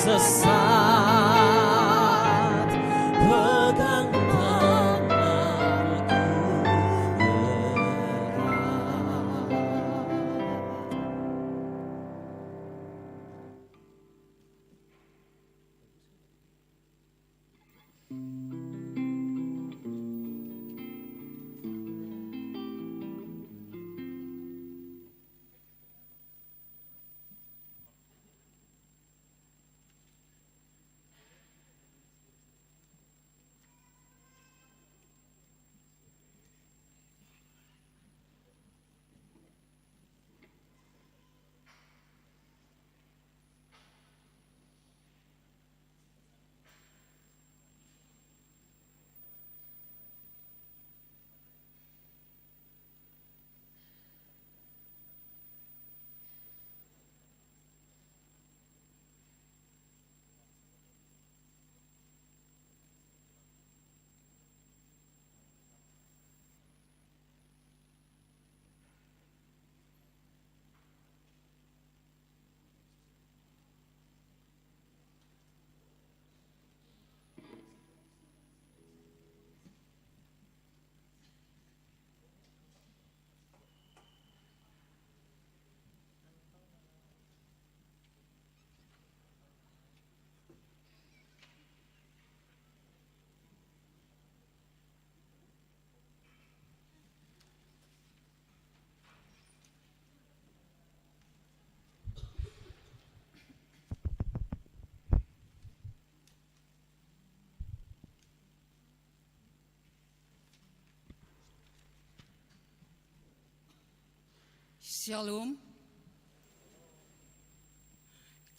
sesat, pegang tanganku Shalom.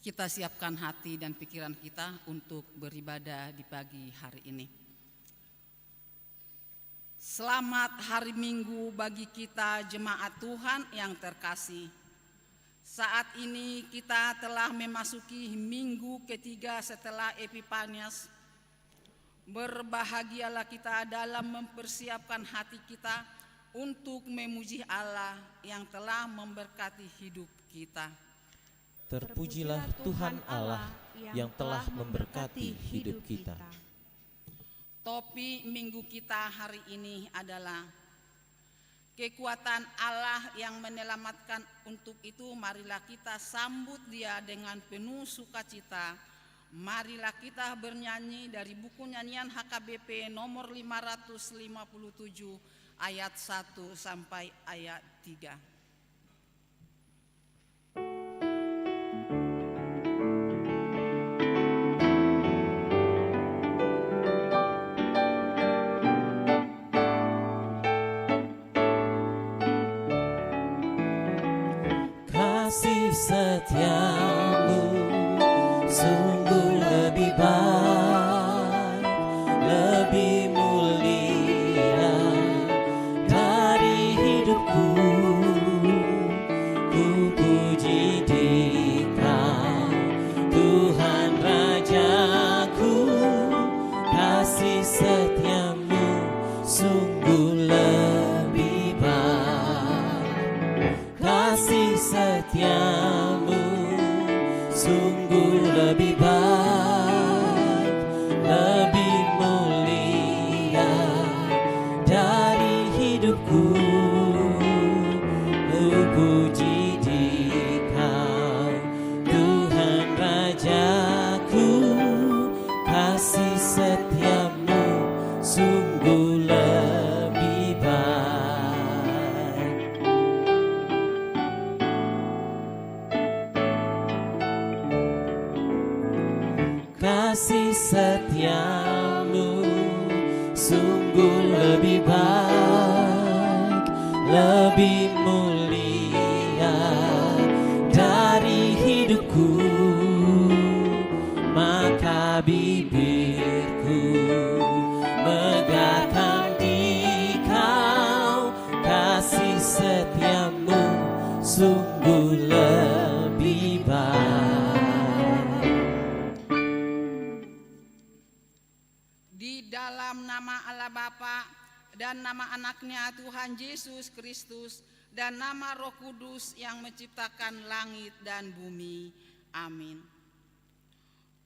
Kita siapkan hati dan pikiran kita untuk beribadah di pagi hari ini. Selamat hari Minggu bagi kita jemaat Tuhan yang terkasih. Saat ini kita telah memasuki minggu ketiga setelah Epifanias. Berbahagialah kita dalam mempersiapkan hati kita untuk memuji Allah yang telah memberkati hidup kita. Terpujilah Tuhan Allah yang telah memberkati hidup kita. Topik minggu kita hari ini adalah kekuatan Allah yang menyelamatkan. Untuk itu marilah kita sambut Dia dengan penuh sukacita. Marilah kita bernyanyi dari buku nyanyian HKBP nomor 557 ayat 1 sampai ayat 3. Kasih setiamu sungguh lebih baik, lebih mulia dari hidupku. Ku puji Dikau, Tuhan Rajaku. Kasih setiamu sungguh lebih baik, kasih setiamu sungguh lebih baik, lebih mulia dari hidupku. Ku puji Dikau, Tuhan Rajaku. Kasih setiamu sungguh lebih baik. Kasih setiamu sungguh lebih baik, lebih mulia dari hidupku. Maka bibirku megahkan Dikau, kasih setiamu sungguh lebih baik. Di dalam nama Allah Bapa dan nama anaknya Tuhan Yesus Kristus dan nama Roh Kudus yang menciptakan langit dan bumi. Amin.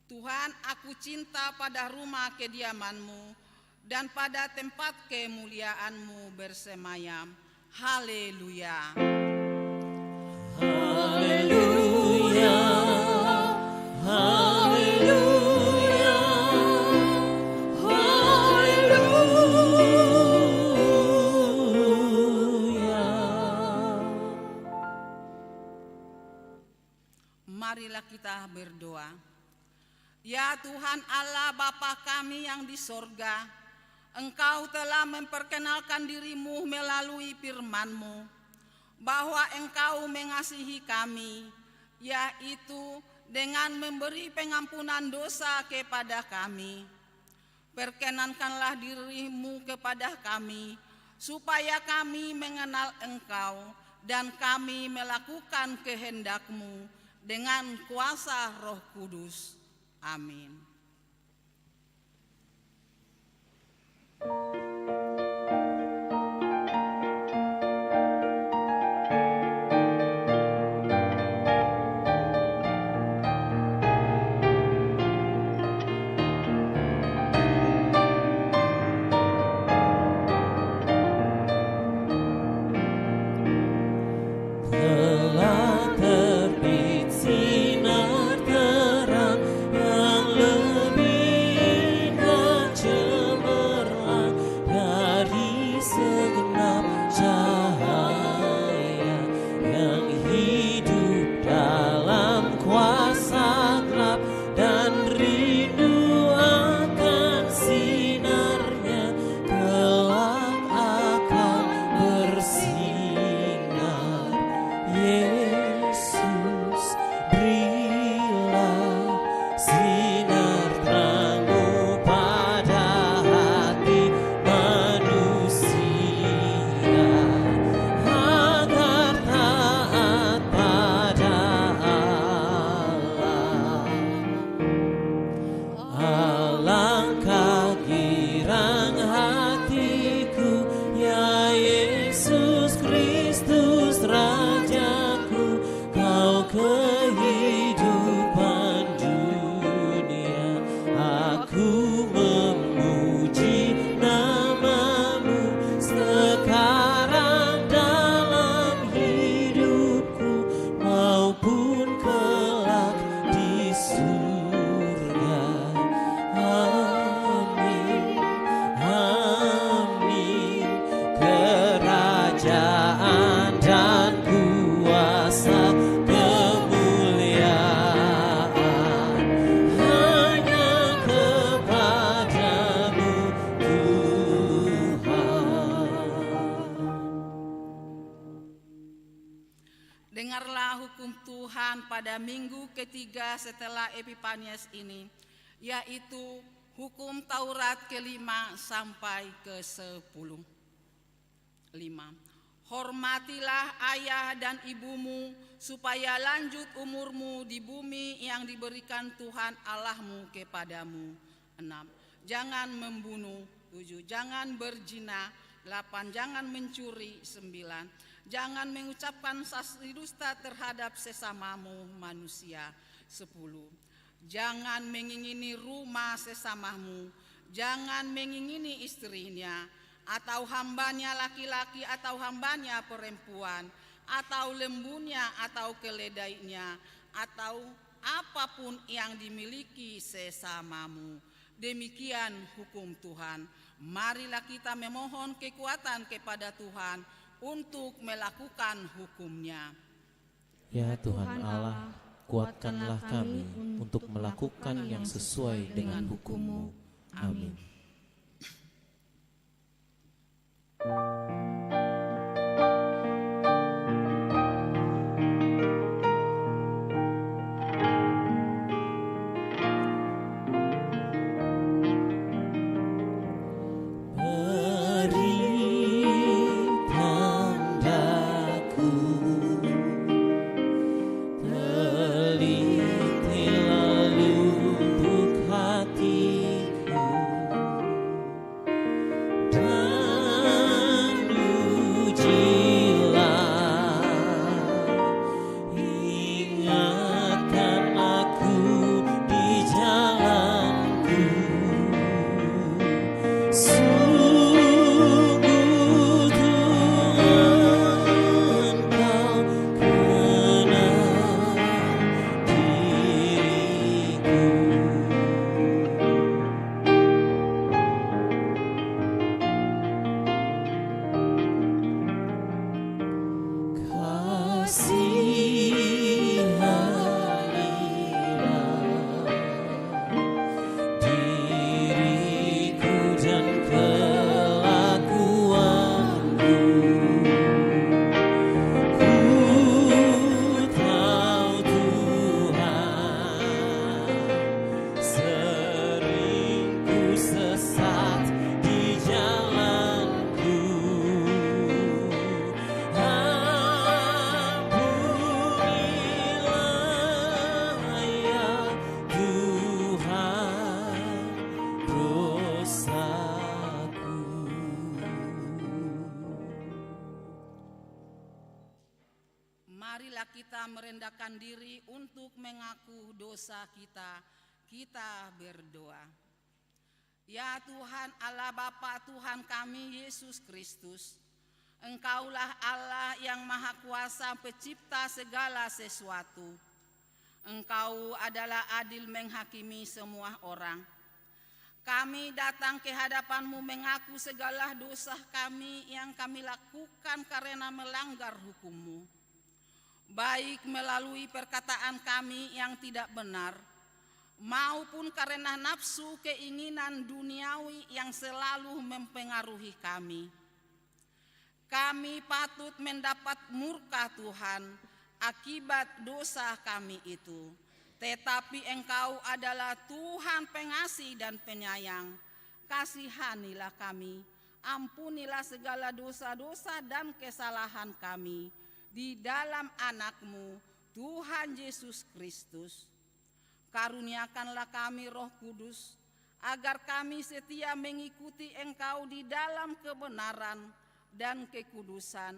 Tuhan, aku cinta pada rumah kediaman-Mu dan pada tempat kemuliaan-Mu bersemayam. Haleluya. Haleluya. Haleluya. Haleluya. Marilah kita berdoa. Ya Tuhan Allah Bapa kami yang di sorga, Engkau telah memperkenalkan diri-Mu melalui firman-Mu, bahwa Engkau mengasihi kami, yaitu dengan memberi pengampunan dosa kepada kami. Perkenankanlah diri-Mu kepada kami, supaya kami mengenal Engkau dan kami melakukan kehendak-Mu dengan kuasa Roh Kudus. Amin. Telah terbit sinar terang yang lebih indah cemerlang dari segenap cahaya yang hidup dalam kuasa gelap dan rindu akan sinarnya kelak akan bersinar. Yesus, berilah sinar terang-Mu pada hati manusia, agar taat pada Allah. Alangkah girang hatiku, ya Yesus Kristus Rajaku, Kau kehidupan dunia. Aku memuji nama-Mu sekarang dalam hidupku maupun kelak di surga. Amin, amin. Kerajaan dan kuasa kemuliaan hanya kepadamu Tuhan. Dengarlah hukum Tuhan pada minggu ketiga setelah Epifanias ini, yaitu hukum Taurat ke-5 sampai ke-10. 5. Hormatilah ayah dan ibumu, supaya lanjut umurmu di bumi yang diberikan Tuhan Allahmu kepadamu. 6. Jangan membunuh. 7. Jangan berzina. 8. Jangan mencuri. 9. Jangan mengucapkan saksi dusta terhadap sesamamu manusia. 10. Jangan mengingini rumah sesamamu. Jangan mengingini istrinya, atau hambanya laki-laki atau hambanya perempuan, atau lembunya atau keledainya, atau apapun yang dimiliki sesamamu. Demikian hukum Tuhan. Marilah kita memohon kekuatan kepada Tuhan untuk melakukan hukum-Nya. Ya Tuhan Allah, kuatkanlah kami untuk melakukan yang sesuai dengan hukum-Mu. Amin. Telitilah lubuk hatiku, kita merendahkan diri untuk mengaku dosa kita. Kita berdoa. Ya Tuhan Allah Bapa Tuhan kami Yesus Kristus, Engkaulah Allah yang Maha Kuasa pencipta segala sesuatu. Engkau adalah adil menghakimi semua orang. Kami datang ke hadapan-Mu mengaku segala dosa kami yang kami lakukan karena melanggar hukum-Mu, baik melalui perkataan kami yang tidak benar, maupun karena nafsu keinginan duniawi yang selalu mempengaruhi kami. Kami patut mendapat murka Tuhan akibat dosa kami itu. Tetapi Engkau adalah Tuhan pengasih dan penyayang. Kasihanilah kami, ampunilah segala dosa-dosa dan kesalahan kami di dalam Anak-Mu, Tuhan Yesus Kristus. Karuniakanlah kami Roh Kudus, agar kami setia mengikuti Engkau di dalam kebenaran dan kekudusan,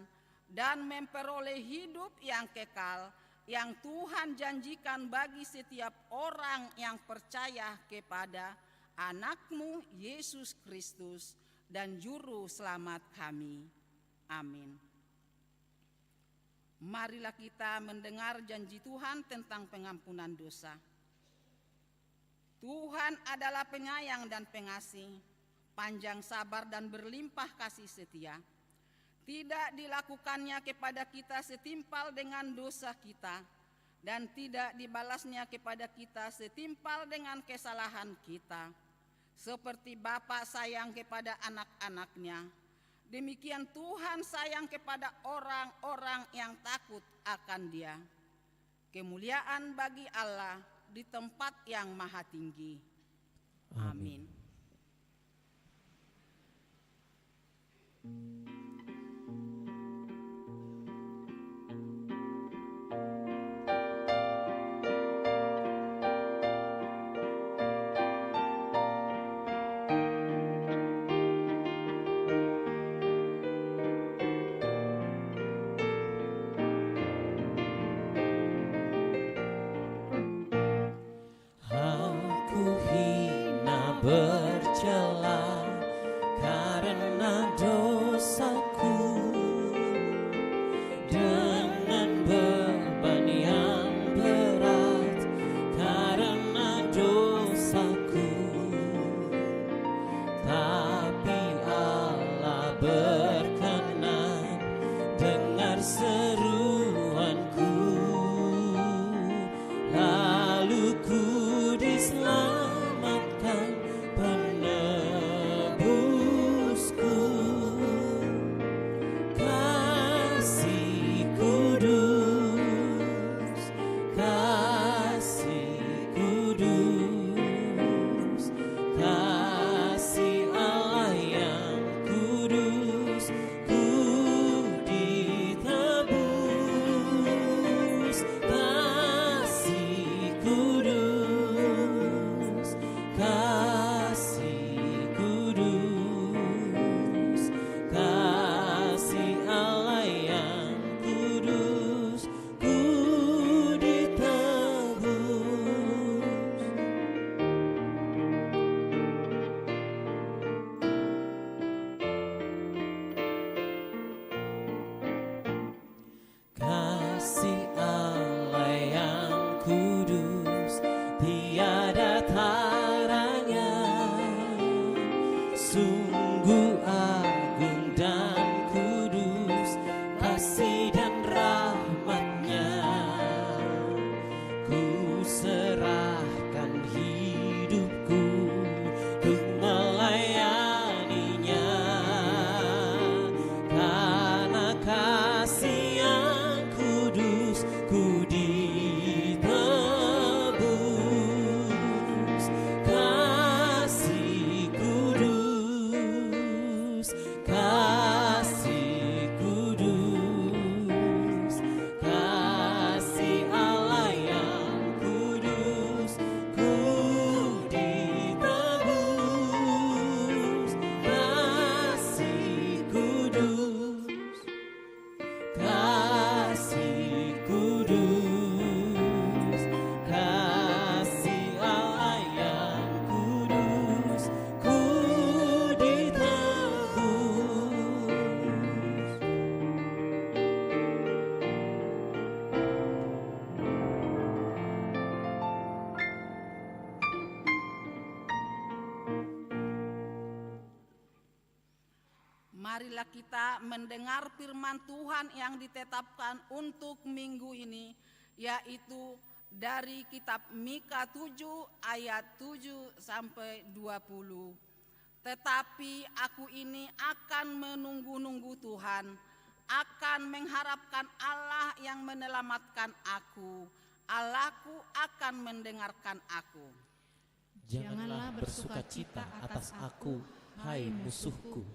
dan memperoleh hidup yang kekal, yang Tuhan janjikan bagi setiap orang yang percaya kepada Anak-Mu Yesus Kristus dan Juru Selamat kami. Amin. Marilah kita mendengar janji Tuhan tentang pengampunan dosa. Tuhan adalah penyayang dan pengasih, panjang sabar dan berlimpah kasih setia. Tidak dilakukannya kepada kita setimpal dengan dosa kita, dan tidak dibalasnya kepada kita setimpal dengan kesalahan kita. Seperti Bapa sayang kepada anak-anaknya, demikian Tuhan sayang kepada orang-orang yang takut akan Dia. Kemuliaan bagi Allah di tempat yang maha tinggi. Amin. Bercela karena dosaku, dengan beban yang berat karena dosaku. Tapi Allah berkenan dengar seruanku, lalu ku diselamatkan penebusku. Kasih kudus, kasih kudus, kasih Allah yang kudus, ku ditebus. Kasih kudus, kasih kudus, kasih Allah yang kudus, ku ditebus. Kasih Allah yang kudus, tiada taranya, sungguh agung dan kudus kasih dan rahmatnya. Ku serahkan hidupku untuk melayaninya, karena kasih yang kudus ku ditebus. marilah kita mendengar firman Tuhan yang ditetapkan untuk minggu ini, yaitu dari kitab Mika 7 ayat 7 sampai 20. Tetapi aku ini akan menunggu-nunggu Tuhan, akan mengharapkan Allah yang menyelamatkan aku. Allahku akan mendengarkan aku. Janganlah bersukacita atas aku, hai musuhku.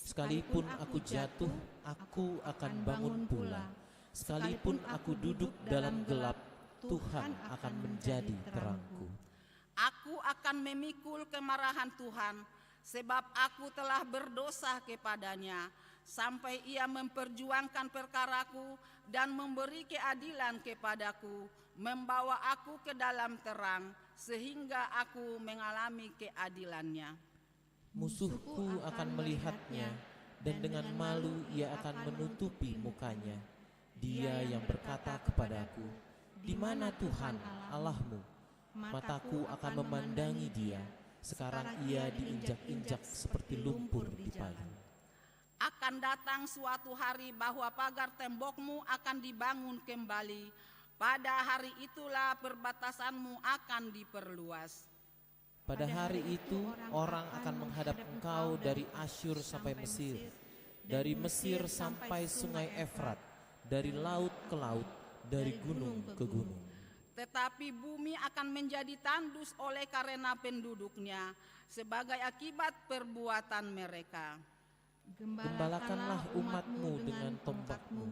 Sekalipun aku jatuh, aku akan bangun pula. Sekalipun aku duduk dalam gelap, Tuhan akan menjadi terangku. Aku akan memikul kemarahan Tuhan, sebab aku telah berdosa kepadanya, sampai ia memperjuangkan perkaraku dan memberi keadilan kepadaku, membawa aku ke dalam terang, sehingga aku mengalami keadilannya. Musuhku akan melihatnya, dan dengan malu ia akan menutupi mukanya. Dia yang berkata kepadaku, "Di mana Tuhan Allahmu?" Mataku akan memandangi dia. Sekarang ia diinjak-injak seperti lumpur di pagi. Akan datang suatu hari bahwa pagar tembokmu akan dibangun kembali. Pada hari itulah perbatasanmu akan diperluas. Pada hari itu orang akan menghadap engkau dari Asyur sampai Mesir, dari Mesir sampai sungai Efrat, dari laut ke laut, dari gunung ke gunung. Tetapi bumi akan menjadi tandus oleh karena penduduknya, sebagai akibat perbuatan mereka. Gembalakanlah umatmu dengan tombakmu,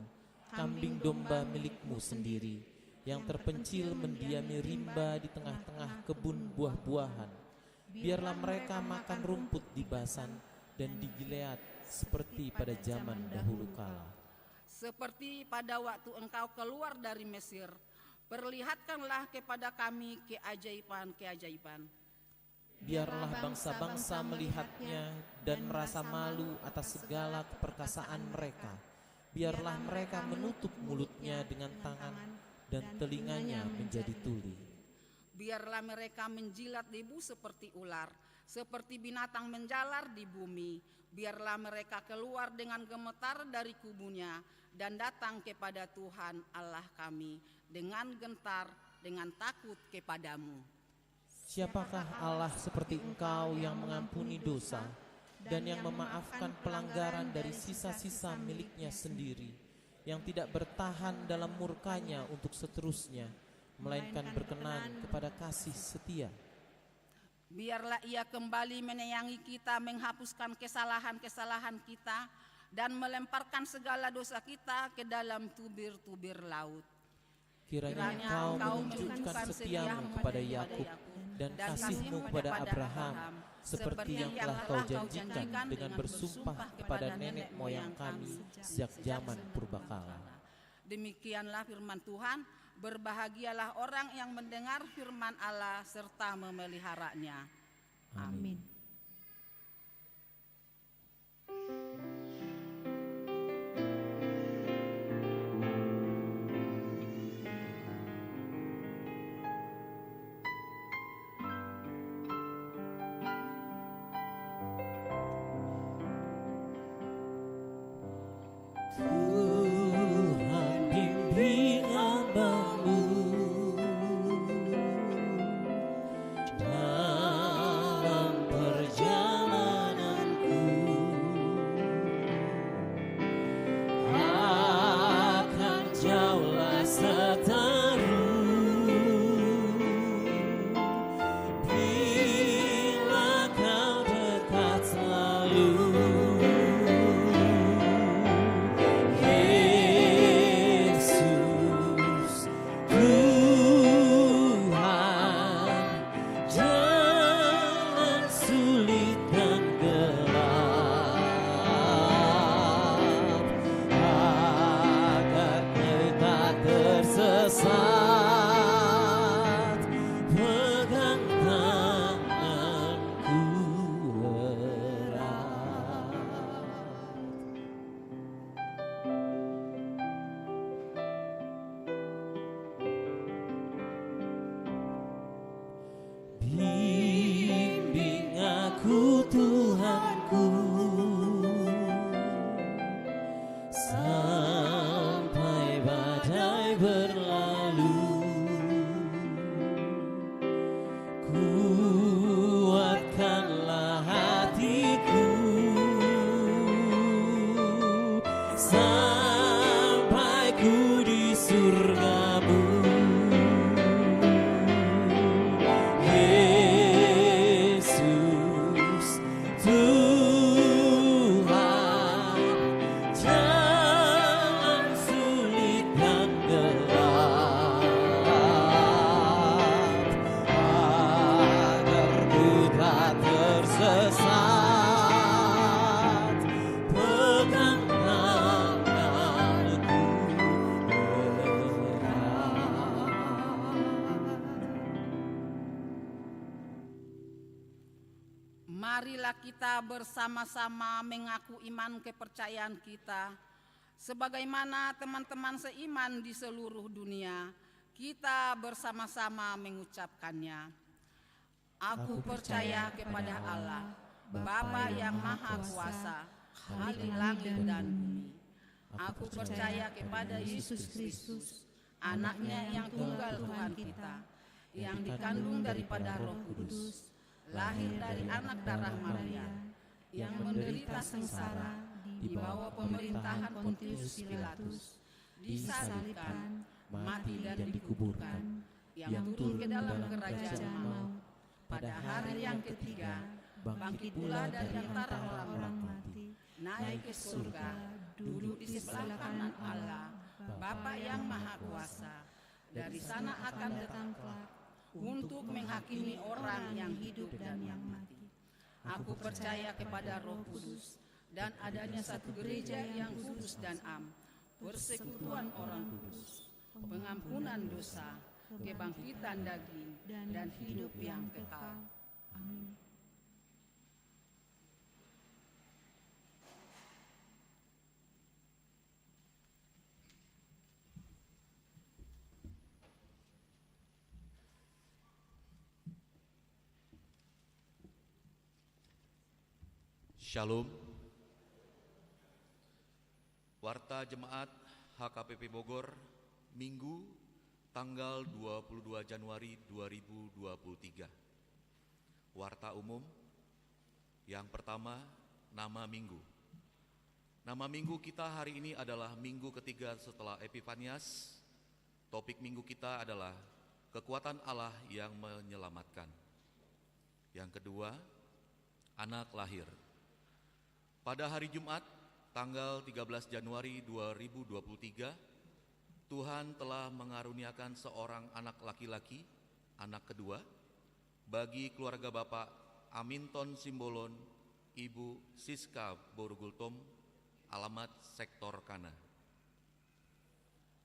kambing domba milikmu sendiri, yang terpencil mendiami rimba di tengah-tengah kebun buah-buahan. Biarlah mereka makan rumput di Basan dan di Gilead seperti pada zaman dahulu kala. Seperti pada waktu engkau keluar dari Mesir, perlihatkanlah kepada kami keajaiban-keajaiban. Biarlah bangsa-bangsa melihatnya dan merasa malu atas segala keperkasaan mereka. Biarlah mereka menutup mulutnya dengan tangan dan telinganya menjadi tuli. Biarlah mereka menjilat debu seperti ular, seperti binatang menjalar di bumi. Biarlah mereka keluar dengan gemetar dari kubunya dan datang kepada Tuhan Allah kami dengan gentar, dengan takut kepadamu. Siapakah Allah seperti Engkau yang mengampuni dosa dan yang memaafkan pelanggaran dari sisa-sisa miliknya sendiri, yang tidak bertahan dalam murkanya untuk seterusnya, melainkan berkenan kepada kasih setia. Biarlah ia kembali menyayangi kita, menghapuskan kesalahan-kesalahan kita, dan melemparkan segala dosa kita ke dalam tubir-tubir laut. Kiranya Engkau menunjukkan setiamu kepada Yakub dan kasih-Mu kepada Abraham, seperti yang telah Kau janjikan dengan bersumpah kepada nenek moyang kami sejak zaman purbakala. Demikianlah firman Tuhan. Berbahagialah orang yang mendengar firman Allah serta memeliharanya. Amin. Tuhan bimbing hamba-Mu dalam perjalananku, akan jauhlah seteru bila Kau dekat selalu. Pegang tanganku erat. Bimbing aku Tuhanku Kuatkanlah hatiku sampai ku di surgamu. Yesus Tuhan, jalan sulit dan gelap, agar ku tak tersesat, pegang tanganku erat. Marilah kita bersama-sama mengaku iman kepercayaan kita. Sebagaimana teman-teman seiman di seluruh dunia, kita bersama-sama mengucapkannya. Aku percaya kepada Allah, Bapa yang Maha Kuasa, Khalik langit dan bumi. Aku percaya kepada Yesus Kristus, anaknya yang tunggal Tuhan kita, yang dikandung daripada Roh Kudus, lahir dari anak darah Maria, yang menderita sengsara di bawah pemerintahan Pontius Pilatus, disalibkan, mati dan dikuburkan, yang turun ke dalam kerajaan maut. Pada hari yang ketiga, bangkit pula dari antara orang mati, naik ke surga, duduk di sebelah kanan Allah, Bapa yang Maha Kuasa. Dari sana akan datang kelak untuk menghakimi orang yang hidup dan yang mati. Aku percaya kepada Roh Kudus dan adanya satu gereja yang kudus dan am, persekutuan orang kudus, pengampunan dosa, kebangkitan daging, dan hidup yang kekal. Amin. Shalom. Warta Jemaat HKBP Bogor, Minggu, tanggal 22 Januari 2023. Warta umum. Yang pertama, nama minggu. Nama minggu kita hari ini adalah minggu ketiga setelah Epifanias. Topik minggu kita adalah kekuatan Allah yang menyelamatkan. Yang kedua, anak lahir. Pada hari Jumat, tanggal 13 Januari 2023, Tuhan telah mengaruniakan seorang anak laki-laki, anak kedua, bagi keluarga Bapak Aminton Simbolon, Ibu Siska Borugultom, alamat sektor Kana.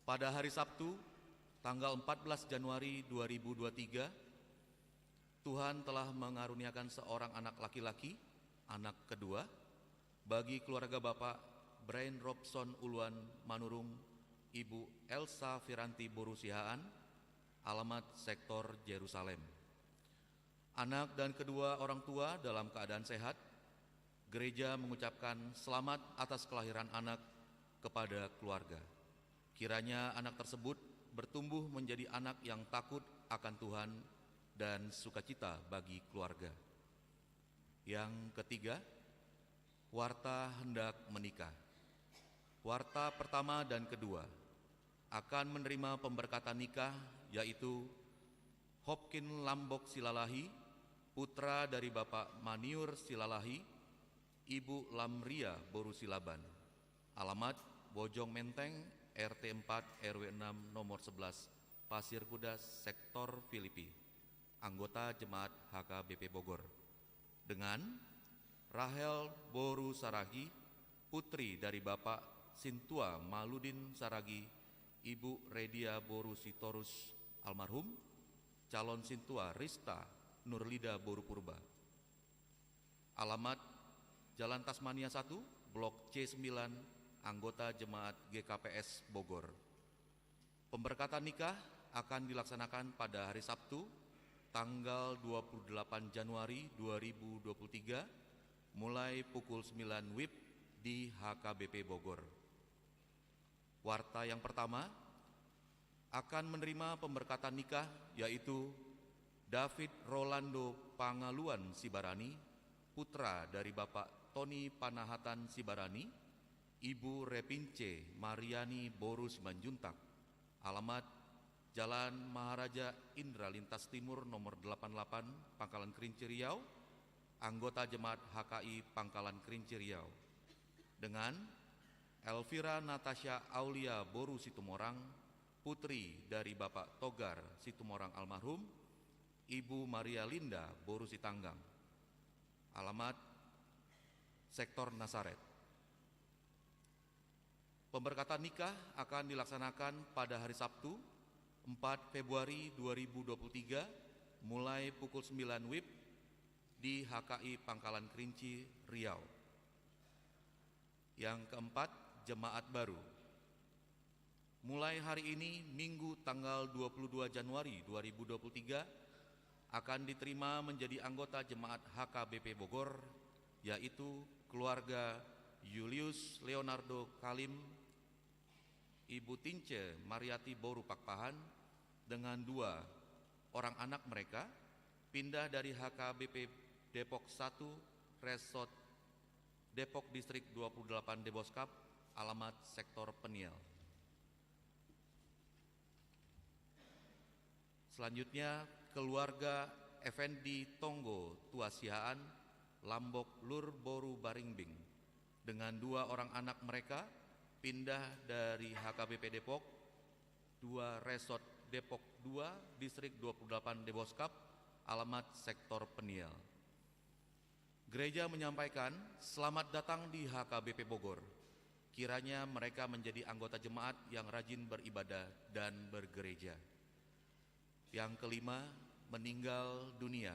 Pada hari Sabtu, tanggal 14 Januari 2023, Tuhan telah mengaruniakan seorang anak laki-laki, anak kedua, bagi keluarga Bapak Brian Robson Uluan Manurung, Ibu Elsa Firanti Borusihaan, alamat sektor Yerusalem. Anak dan kedua orang tua dalam keadaan sehat. Gereja mengucapkan selamat atas kelahiran anak kepada keluarga. Kiranya anak tersebut bertumbuh menjadi anak yang takut akan Tuhan dan sukacita bagi keluarga. Yang ketiga, warta hendak menikah. Warta pertama dan kedua akan menerima pemberkatan nikah, yaitu Hopkin Lambok Silalahi, putra dari Bapak Maniur Silalahi, Ibu Lamria Borusilaban. Alamat Bojong Menteng, RT 4 RW 6 nomor 11, Pasir Kuda, sektor Filipi. Anggota Jemaat HKBP Bogor. Dengan Rahel Boru Saragi, putri dari Bapak Sintua Maludin Saragi, Ibu Redia Boru Sitorus almarhum, calon Sintua Rista Nurlida Boru Purba. Alamat Jalan Tasmania 1, Blok C9, anggota Jemaat GKPS Bogor. Pemberkatan nikah akan dilaksanakan pada hari Sabtu, tanggal 28 Januari 2023, mulai pukul 9 WIB di HKBP Bogor. Warta yang pertama akan menerima pemberkatan nikah, yaitu David Rolando Pangaluan Sibarani, putra dari Bapak Tony Panahatan Sibarani, Ibu Repince Mariani Boru Simanjuntak, alamat Jalan Maharaja Indra Lintas Timur nomor 88, Pangkalan Kerinci Riau, anggota Jemaat HKI Pangkalan Kerinci Riau, dengan Elvira Natasha Aulia Boru Situmorang, putri dari Bapak Togar Situmorang almarhum, Ibu Maria Linda Boru Sitanggang, alamat Sektor Nasaret. Pemberkatan nikah akan dilaksanakan pada hari Sabtu 4 Februari 2023 mulai pukul 9 WIB di HKI Pangkalan Kerinci, Riau. Yang keempat, jemaat baru. Mulai hari ini, Minggu tanggal 22 Januari 2023 akan diterima menjadi anggota jemaat HKBP Bogor, yaitu keluarga Julius Leonardo Kalim, Ibu Tince Mariati Boru Pakpahan, dengan 2 orang anak mereka pindah dari HKBP Depok 1 Resort Depok Distrik 28 Deboskap, alamat Sektor Peniel. Selanjutnya, keluarga Effendi Tonggo Tuasihaan, Lambok Lur Boru Baringbing, dengan 2 orang anak mereka pindah dari HKBP Depok 2 Resort Depok 2 Distrik 28 Deboskap, alamat Sektor Peniel. Gereja menyampaikan selamat datang di HKBP Bogor. Kiranya mereka menjadi anggota jemaat yang rajin beribadah dan bergereja. Yang kelima, meninggal dunia.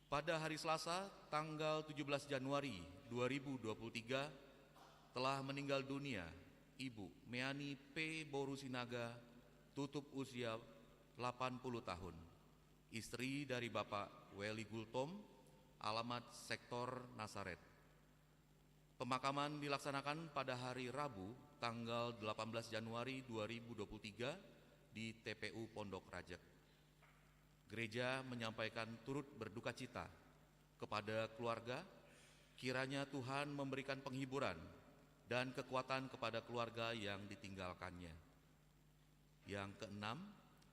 Pada hari Selasa, tanggal 17 Januari 2023, telah meninggal dunia Ibu Meani P. Boru Sinaga, tutup usia 80 tahun, istri dari Bapak Weli Gultom, alamat Sektor Nasaret. Pemakaman dilaksanakan pada hari Rabu, tanggal 18 Januari 2023 di TPU Pondok Rajek. Gereja menyampaikan turut berduka cita kepada keluarga, kiranya Tuhan memberikan penghiburan dan kekuatan kepada keluarga yang ditinggalkannya. Yang keenam,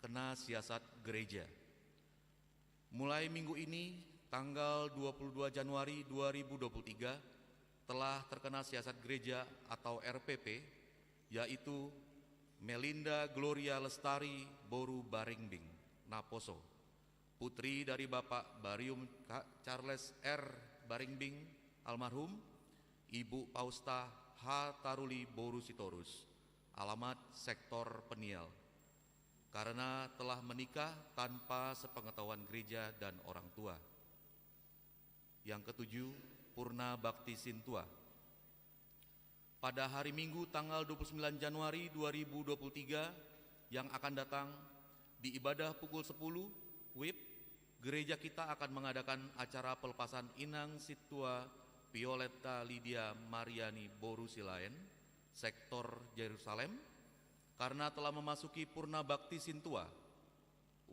kena siasat gereja. Mulai minggu ini, tanggal 22 Januari 2023, telah terkena siasat gereja atau RPP, yaitu Melinda Gloria Lestari Boru Baringbing, Naposo, putri dari Bapak Barium Charles R. Baringbing, almarhum, Ibu Pausta H. Taruli Boru Sitorus, alamat Sektor Peniel, karena telah menikah tanpa sepengetahuan gereja dan orang tua. Yang ketujuh, Purna Bakti Sintua. Pada hari Minggu tanggal 29 Januari 2023 yang akan datang, di ibadah pukul 10 WIB, gereja kita akan mengadakan acara pelepasan Inang Situa Violeta Lydia Mariani Boru Silaen, Sektor Yerusalem, karena telah memasuki Purna Bakti Sintua,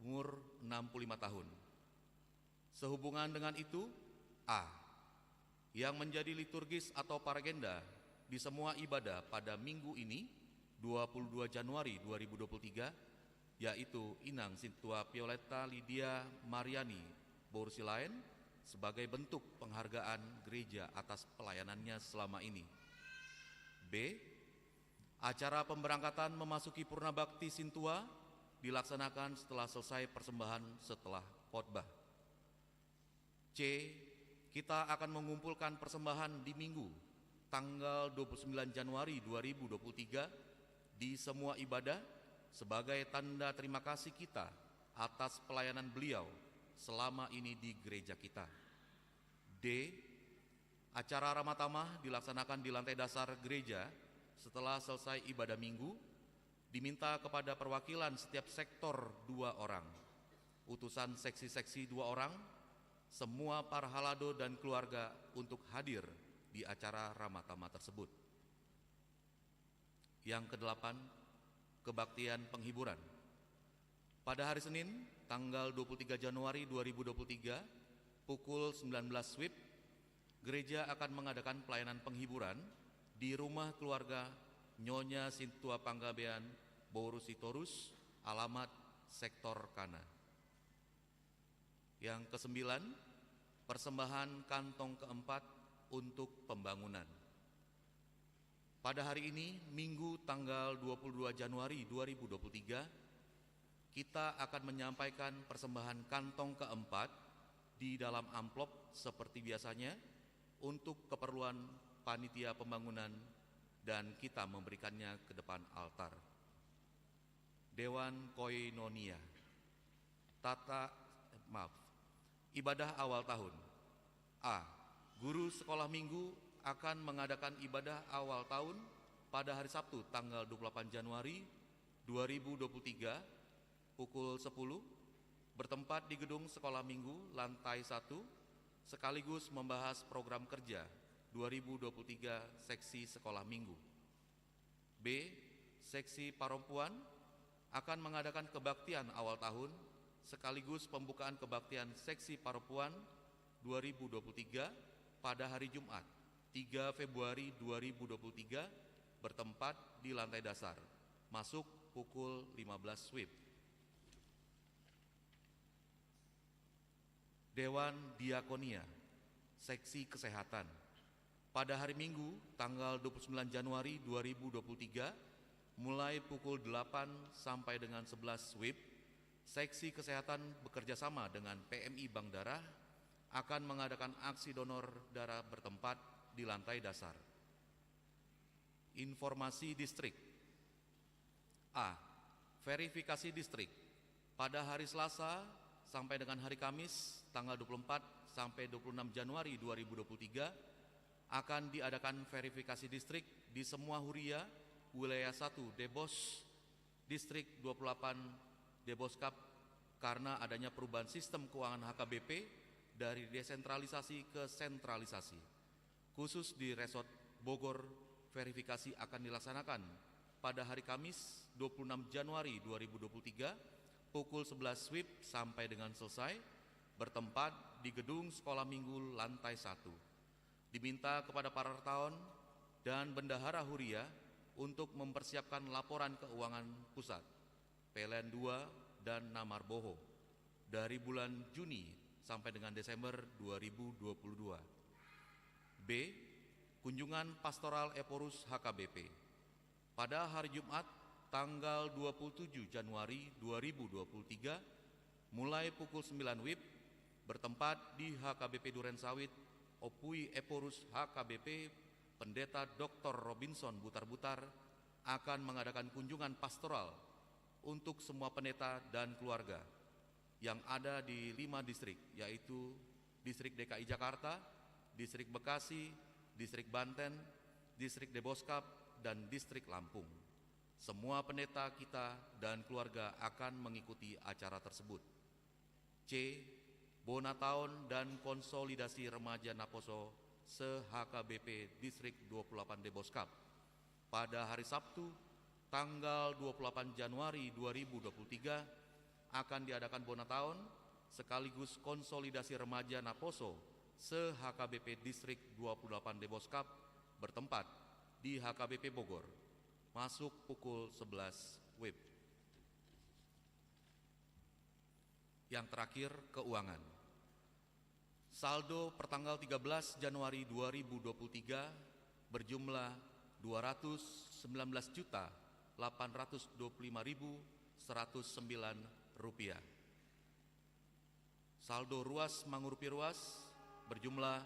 umur 65 tahun. Sehubungan dengan itu, A. Yang menjadi liturgis atau paragenda di semua ibadah pada minggu ini, 22 Januari 2023, yaitu Inang Sintua Violeta Lydia Mariani Boru Silaen, sebagai bentuk penghargaan gereja atas pelayanannya selama ini. B. Acara pemberangkatan memasuki Purna Bakti Sintua dilaksanakan setelah selesai persembahan setelah khotbah. C. Kita akan mengumpulkan persembahan di Minggu tanggal 29 Januari 2023 di semua ibadah sebagai tanda terima kasih kita atas pelayanan beliau selama ini di gereja kita. D. Acara Ramatamah dilaksanakan di lantai dasar gereja setelah selesai ibadah minggu, diminta kepada perwakilan setiap sektor 2 orang, utusan seksi-seksi 2 orang, semua para halado dan keluarga untuk hadir di acara Ramatamah tersebut. Yang kedelapan, kebaktian penghiburan. Pada hari Senin, tanggal 23 Januari 2023 pukul 19 WIB, gereja akan mengadakan pelayanan penghiburan di rumah keluarga Nyonya Sintua Panggabean Borusitorus, alamat Sektor Kana. Yang kesembilan, persembahan kantong keempat untuk pembangunan. Pada hari ini, Minggu tanggal 22 Januari 2023, kita akan menyampaikan persembahan kantong keempat di dalam amplop seperti biasanya untuk keperluan panitia pembangunan dan kita memberikannya ke depan altar. Dewan Koinonia. Ibadah awal tahun. A. Guru sekolah minggu akan mengadakan ibadah awal tahun pada hari Sabtu tanggal 28 Januari 2023 pukul 10 bertempat di gedung sekolah minggu lantai 1 sekaligus membahas program kerja 2023 seksi sekolah minggu. B. Seksi perempuan akan mengadakan kebaktian awal tahun sekaligus pembukaan kebaktian seksi perempuan 2023 pada hari Jumat 3 Februari 2023 bertempat di lantai dasar, masuk pukul 15 WIB. Dewan Diakonia, Seksi Kesehatan. Pada hari Minggu, tanggal 29 Januari 2023, mulai pukul 8 sampai dengan 11 WIB, Seksi Kesehatan bekerjasama dengan PMI Bank Darah akan mengadakan aksi donor darah bertempat di lantai dasar. Informasi distrik. A. Verifikasi distrik. Pada hari Selasa sampai dengan hari Kamis tanggal 24 sampai 26 Januari 2023 akan diadakan verifikasi distrik di semua huria wilayah 1 Debos, distrik 28 Deboskap karena adanya perubahan sistem keuangan HKBP dari desentralisasi ke sentralisasi. Khusus di Resort Bogor, verifikasi akan dilaksanakan pada hari Kamis 26 Januari 2023 pukul 11 WIB sampai dengan selesai bertempat di gedung sekolah minggu lantai 1. Diminta kepada para wartawan dan bendahara huria untuk mempersiapkan laporan keuangan pusat PLN 2 dan Namar Boho dari bulan Juni sampai dengan Desember 2022. B. Kunjungan Pastoral Eporus HKBP. Pada hari Jumat tanggal 27 Januari 2023 mulai pukul 9 WIB bertempat di HKBP Durensawit Opui Eporus HKBP Pendeta Dr. Robinson Butar-Butar akan mengadakan kunjungan pastoral untuk semua pendeta dan keluarga yang ada di 5 distrik, yaitu Distrik DKI Jakarta, Distrik Bekasi, Distrik Banten, Distrik Deboskap, dan Distrik Lampung. Semua pendeta kita dan keluarga akan mengikuti acara tersebut. C. Bonataon dan Konsolidasi Remaja Naposo se-HKBP Distrik 28 Deboskap. Pada hari Sabtu, tanggal 28 Januari 2023 akan diadakan Bonataon sekaligus Konsolidasi Remaja Naposo se-HKBP Distrik 28 Deboskap bertempat di HKBP Bogor, masuk pukul 11 WIB. Yang terakhir, keuangan. Saldo pertanggal 13 Januari 2023 berjumlah Rp219.825.109. Saldo ruas Mangurupi Ruas berjumlah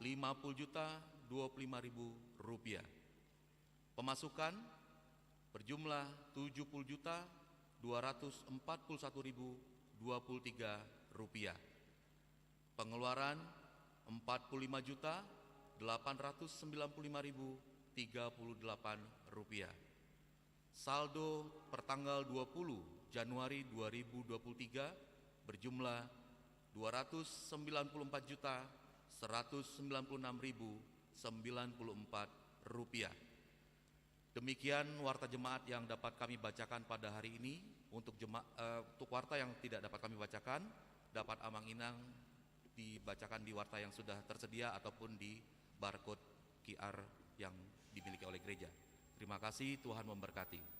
Rp50.025.000. Pemasukan berjumlah Rp70.241.023. Pengeluaran Rp40.895.038. Saldo pertanggal 20 Januari 2023 berjumlah Rp294.196.094. Demikian warta jemaat yang dapat kami bacakan pada hari ini. Untuk untuk warta yang tidak dapat kami bacakan, dapat amang-inang dibacakan di warta yang sudah tersedia ataupun di barcode QR yang dimiliki oleh gereja. Terima kasih, Tuhan memberkati.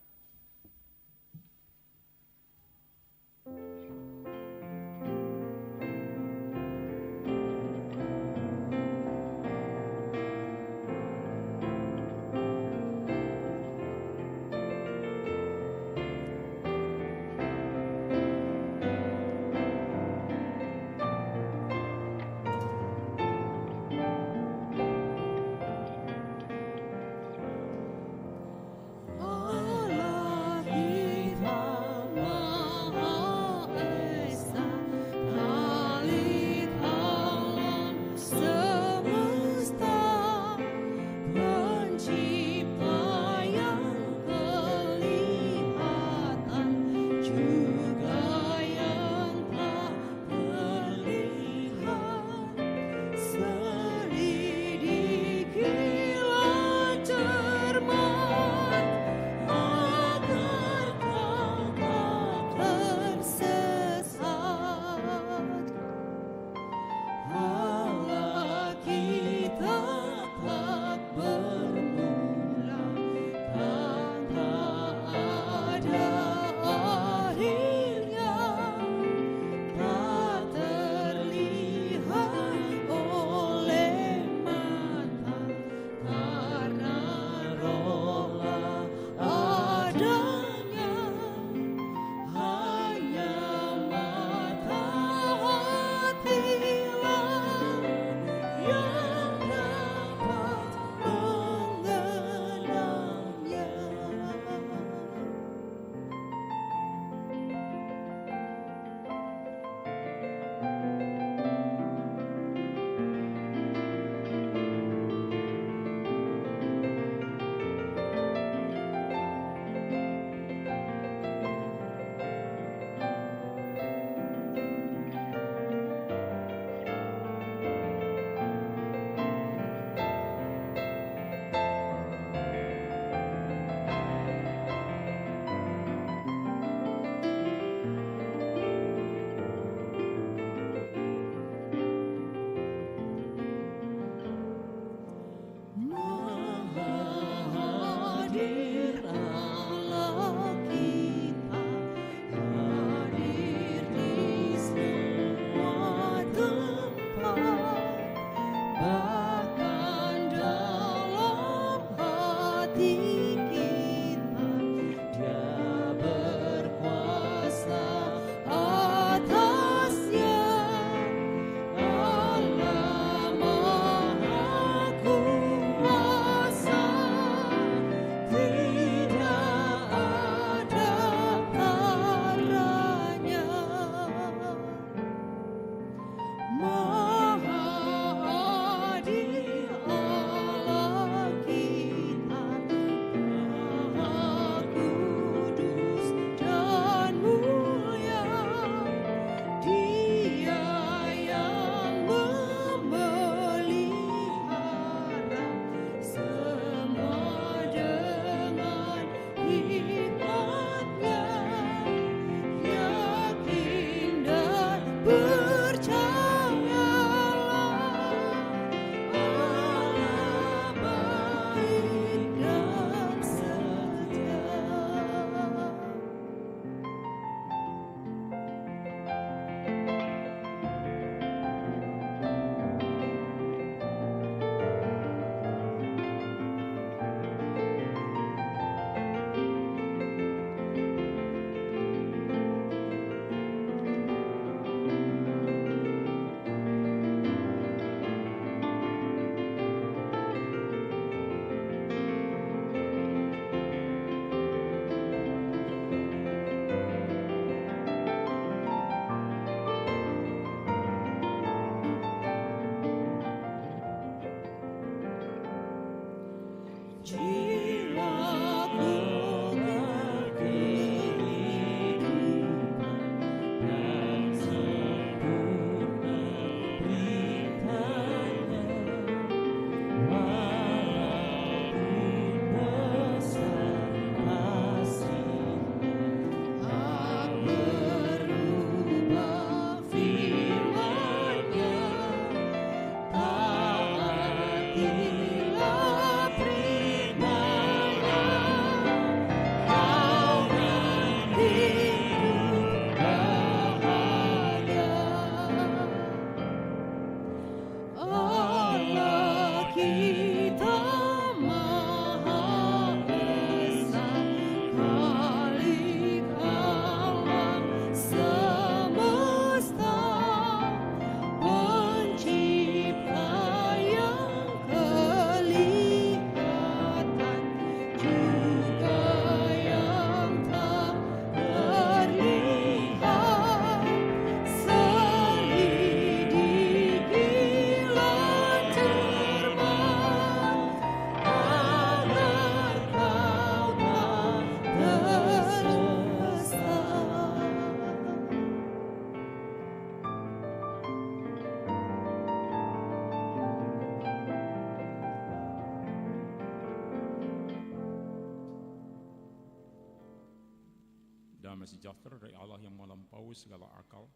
damai sejahtera dari Allah yang melampaui segala akal,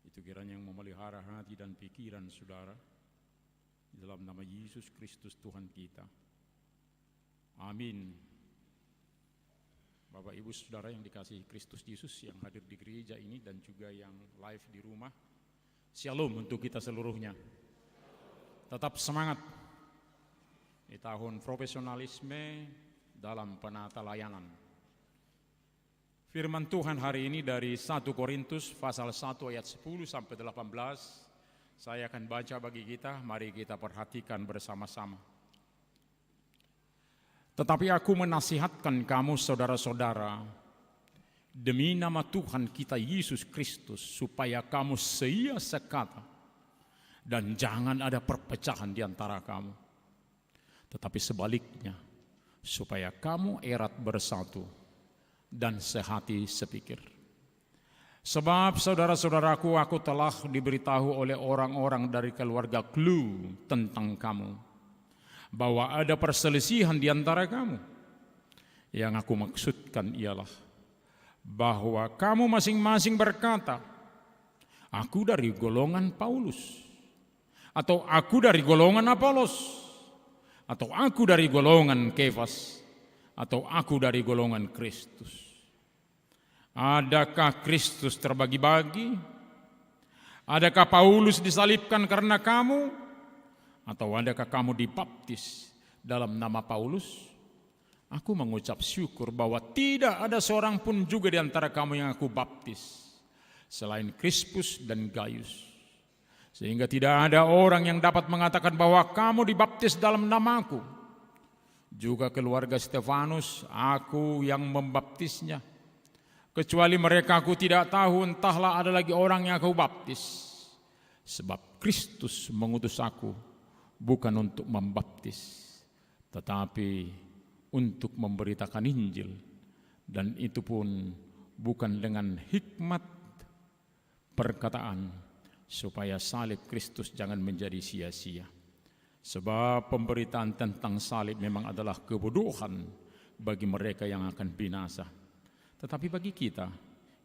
itu kiranya yang memelihara hati dan pikiran saudara, di dalam nama Yesus Kristus Tuhan kita. Amin. Bapak Ibu Saudara yang dikasihi Kristus Yesus yang hadir di gereja ini dan juga yang live di rumah, Shalom untuk kita seluruhnya. Tetap semangat di tahun profesionalisme dalam penata layanan. Firman Tuhan hari ini dari 1 Korintus pasal 1 ayat 10 sampai 18. Saya akan baca bagi kita, mari kita perhatikan bersama-sama. Tetapi aku menasihatkan kamu saudara-saudara, demi nama Tuhan kita Yesus Kristus, supaya kamu seia sekata dan jangan ada perpecahan di antara kamu. Tetapi sebaliknya, supaya kamu erat bersatu dan sehati sepikir. Sebab saudara-saudaraku, aku telah diberitahu oleh orang-orang dari keluarga Klu tentang kamu, bahwa ada perselisihan di antara kamu. Yang aku maksudkan ialah bahwa kamu masing-masing berkata, aku dari golongan Paulus, atau aku dari golongan Apolos, atau aku dari golongan Kefas, atau aku dari golongan Kristus. Adakah Kristus terbagi-bagi? Adakah Paulus disalibkan karena kamu? Atau adakah kamu dibaptis dalam nama Paulus? Aku mengucap syukur bahwa tidak ada seorang pun juga di antara kamu yang aku baptis, selain Krispus dan Gaius. Sehingga tidak ada orang yang dapat mengatakan bahwa kamu dibaptis dalam namaku. Juga keluarga Stefanus, aku yang membaptisnya. Kecuali mereka aku tidak tahu, entahlah ada lagi orang yang aku baptis. Sebab Kristus mengutus aku bukan untuk membaptis, tetapi untuk memberitakan Injil, dan itu pun bukan dengan hikmat perkataan, supaya salib Kristus jangan menjadi sia-sia. Sebab pemberitaan tentang salib memang adalah kebodohan bagi mereka yang akan binasa, tetapi bagi kita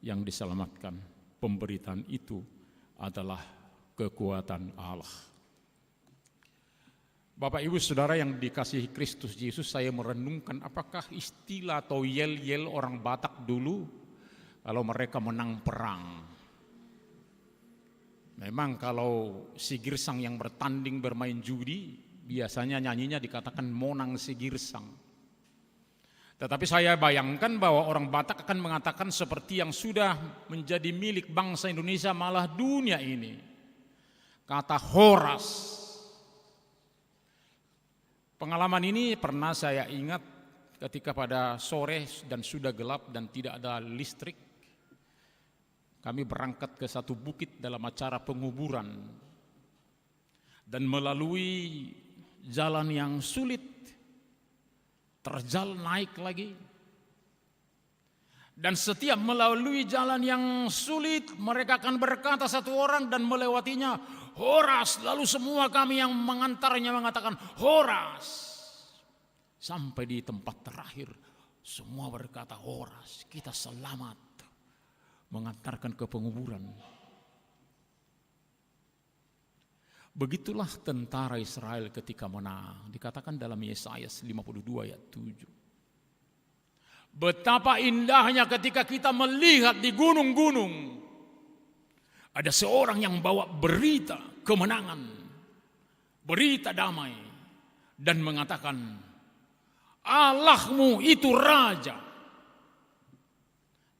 yang diselamatkan, pemberitaan itu adalah kekuatan Allah. Bapak Ibu Saudara yang dikasihi Kristus Yesus, saya merenungkan apakah istilah atau yel-yel orang Batak dulu kalau mereka menang perang. Memang kalau si Girsang yang bertanding bermain judi, biasanya nyanyinya dikatakan monang si Girsang. Tetapi saya bayangkan bahwa orang Batak akan mengatakan seperti yang sudah menjadi milik bangsa Indonesia, malah dunia ini. Kata horas. Pengalaman ini pernah saya ingat ketika pada sore dan sudah gelap dan tidak ada listrik. Kami berangkat ke satu bukit dalam acara penguburan. Dan melalui jalan yang sulit, terjal naik lagi. Dan setiap melalui jalan yang sulit, mereka akan berkata satu orang dan melewatinya, Horas, lalu semua kami yang mengantarnya mengatakan Horas. Sampai di tempat terakhir semua berkata Horas, kita selamat mengantarkan ke penguburan. Begitulah tentara Israel ketika menang, dikatakan dalam Yesaya 52 ayat 7. Betapa indahnya ketika kita melihat di gunung-gunung ada seorang yang bawa berita kemenangan, berita damai, dan mengatakan, Allahmu itu raja.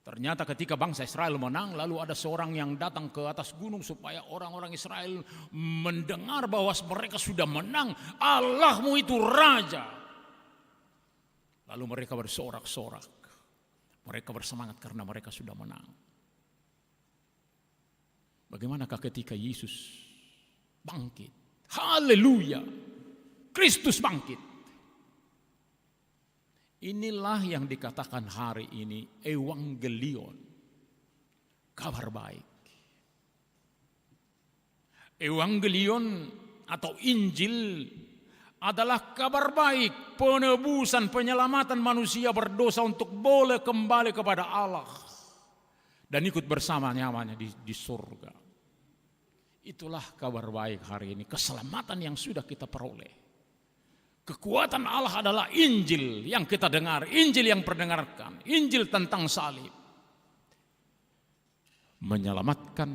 Ternyata ketika bangsa Israel menang, lalu ada seorang yang datang ke atas gunung supaya orang-orang Israel mendengar bahwa mereka sudah menang. Allahmu itu raja. Lalu mereka bersorak-sorak. Mereka bersemangat karena mereka sudah menang. Bagaimanakah ketika Yesus bangkit? Haleluya! Kristus bangkit. Inilah yang dikatakan hari ini Evangelion, kabar baik. Evangelion atau Injil adalah kabar baik penebusan penyelamatan manusia berdosa untuk boleh kembali kepada Allah dan ikut bersama-nyamanya di surga. Itulah kabar baik hari ini, keselamatan yang sudah kita peroleh. Kekuatan Allah adalah Injil yang kita dengar, Injil yang perdengarkan, Injil tentang salib. Menyelamatkan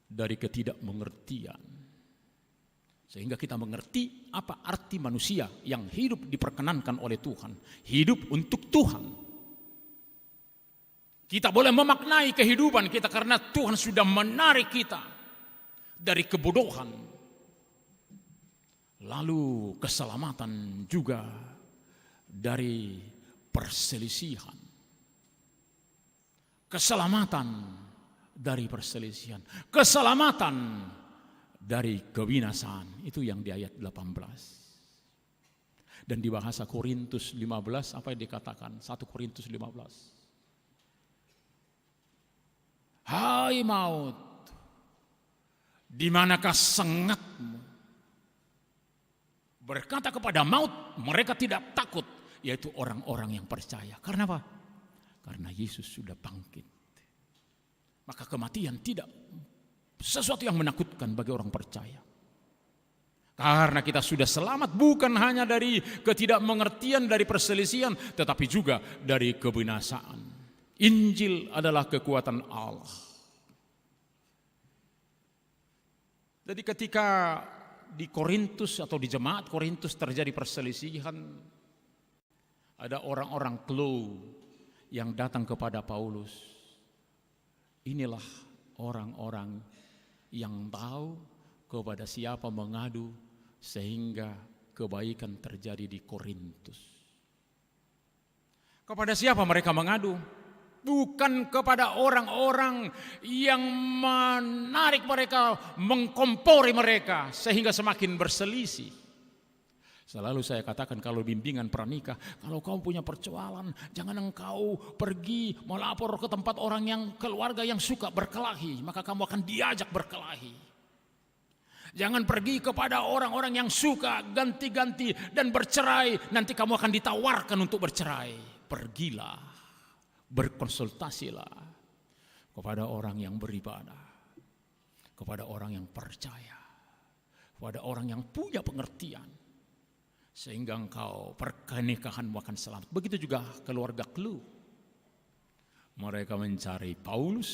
dari ketidakmengertian. Sehingga kita mengerti apa arti manusia yang hidup diperkenankan oleh Tuhan. Hidup untuk Tuhan. Kita boleh memaknai kehidupan kita karena Tuhan sudah menarik kita dari kebodohan. Lalu keselamatan juga dari perselisihan. Keselamatan dari perselisihan. Keselamatan dari kebinasaan. Itu yang di ayat 18. Dan di bahasa Korintus 15 apa yang dikatakan? 1 Korintus 15. Hai maut, di manakah sengatmu? Berkata kepada maut, mereka tidak takut, yaitu orang-orang yang percaya. Karena apa? Karena Yesus sudah bangkit. Maka kematian tidak sesuatu yang menakutkan bagi orang percaya. Karena kita sudah selamat bukan hanya dari ketidakmengertian, dari perselisihan, tetapi juga dari kebinasaan. Injil adalah kekuatan Allah. Jadi ketika di Korintus atau di jemaat Korintus terjadi perselisihan, ada orang-orang Klo yang datang kepada Paulus. Inilah orang-orang yang tahu kepada siapa mengadu sehingga kebaikan terjadi di Korintus. Kepada siapa mereka mengadu? Bukan kepada orang-orang yang menarik mereka, mengkompori mereka sehingga semakin berselisih. Selalu saya katakan kalau bimbingan pranikah, kalau kau punya persoalan, jangan engkau pergi melapor ke tempat orang yang keluarga yang suka berkelahi, maka kamu akan diajak berkelahi. Jangan pergi kepada orang-orang yang suka ganti-ganti dan bercerai, nanti kamu akan ditawarkan untuk bercerai. Pergilah, berkonsultasilah kepada orang yang beribadah, kepada orang yang percaya, kepada orang yang punya pengertian, sehingga engkau pernikahanmu akan selamat. Begitu juga keluarga Klo. Mereka mencari Paulus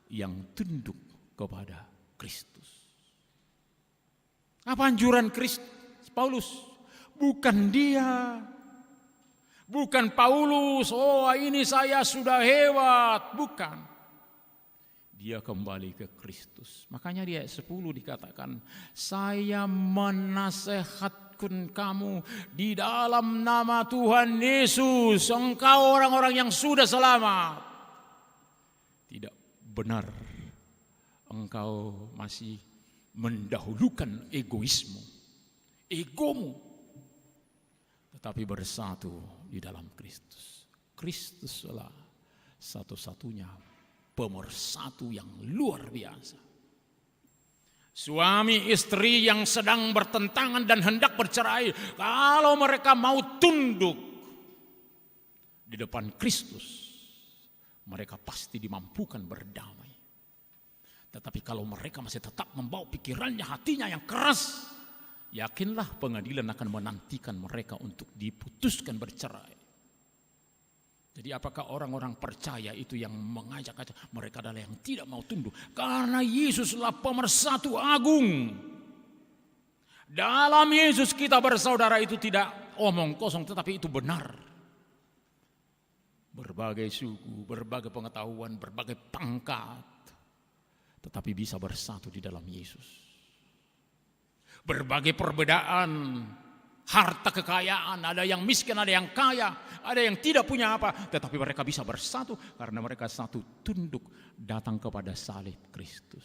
yang tunduk kepada Kristus. Apa anjuran Paulus? Bukan dia. Bukan Paulus, oh ini saya sudah hebat. Bukan. Dia kembali ke Kristus. Makanya di ayat 10 dikatakan, saya menasehatkan kamu di dalam nama Tuhan Yesus, engkau orang-orang yang sudah selamat. Tidak benar engkau masih mendahulukan egoismu, egomu, tetapi bersatu di dalam Kristus. Kristuslah satu-satunya pemersatu yang luar biasa. Suami istri yang sedang bertentangan dan hendak bercerai, kalau mereka mau tunduk di depan Kristus, mereka pasti dimampukan berdamai. Tetapi kalau mereka masih tetap membawa pikirannya, hatinya yang keras, yakinlah pengadilan akan menantikan mereka untuk diputuskan bercerai. Jadi apakah orang-orang percaya itu yang mengajak mereka adalah yang tidak mau tunduk? Karena Yesuslah pemersatu agung. Dalam Yesus kita bersaudara itu tidak omong kosong, tetapi itu benar. Berbagai suku, berbagai pengetahuan, berbagai pangkat, tetapi bisa bersatu di dalam Yesus. Berbagai perbedaan, harta kekayaan, ada yang miskin, ada yang kaya, ada yang tidak punya apa, tetapi mereka bisa bersatu karena mereka satu tunduk datang kepada salib Kristus.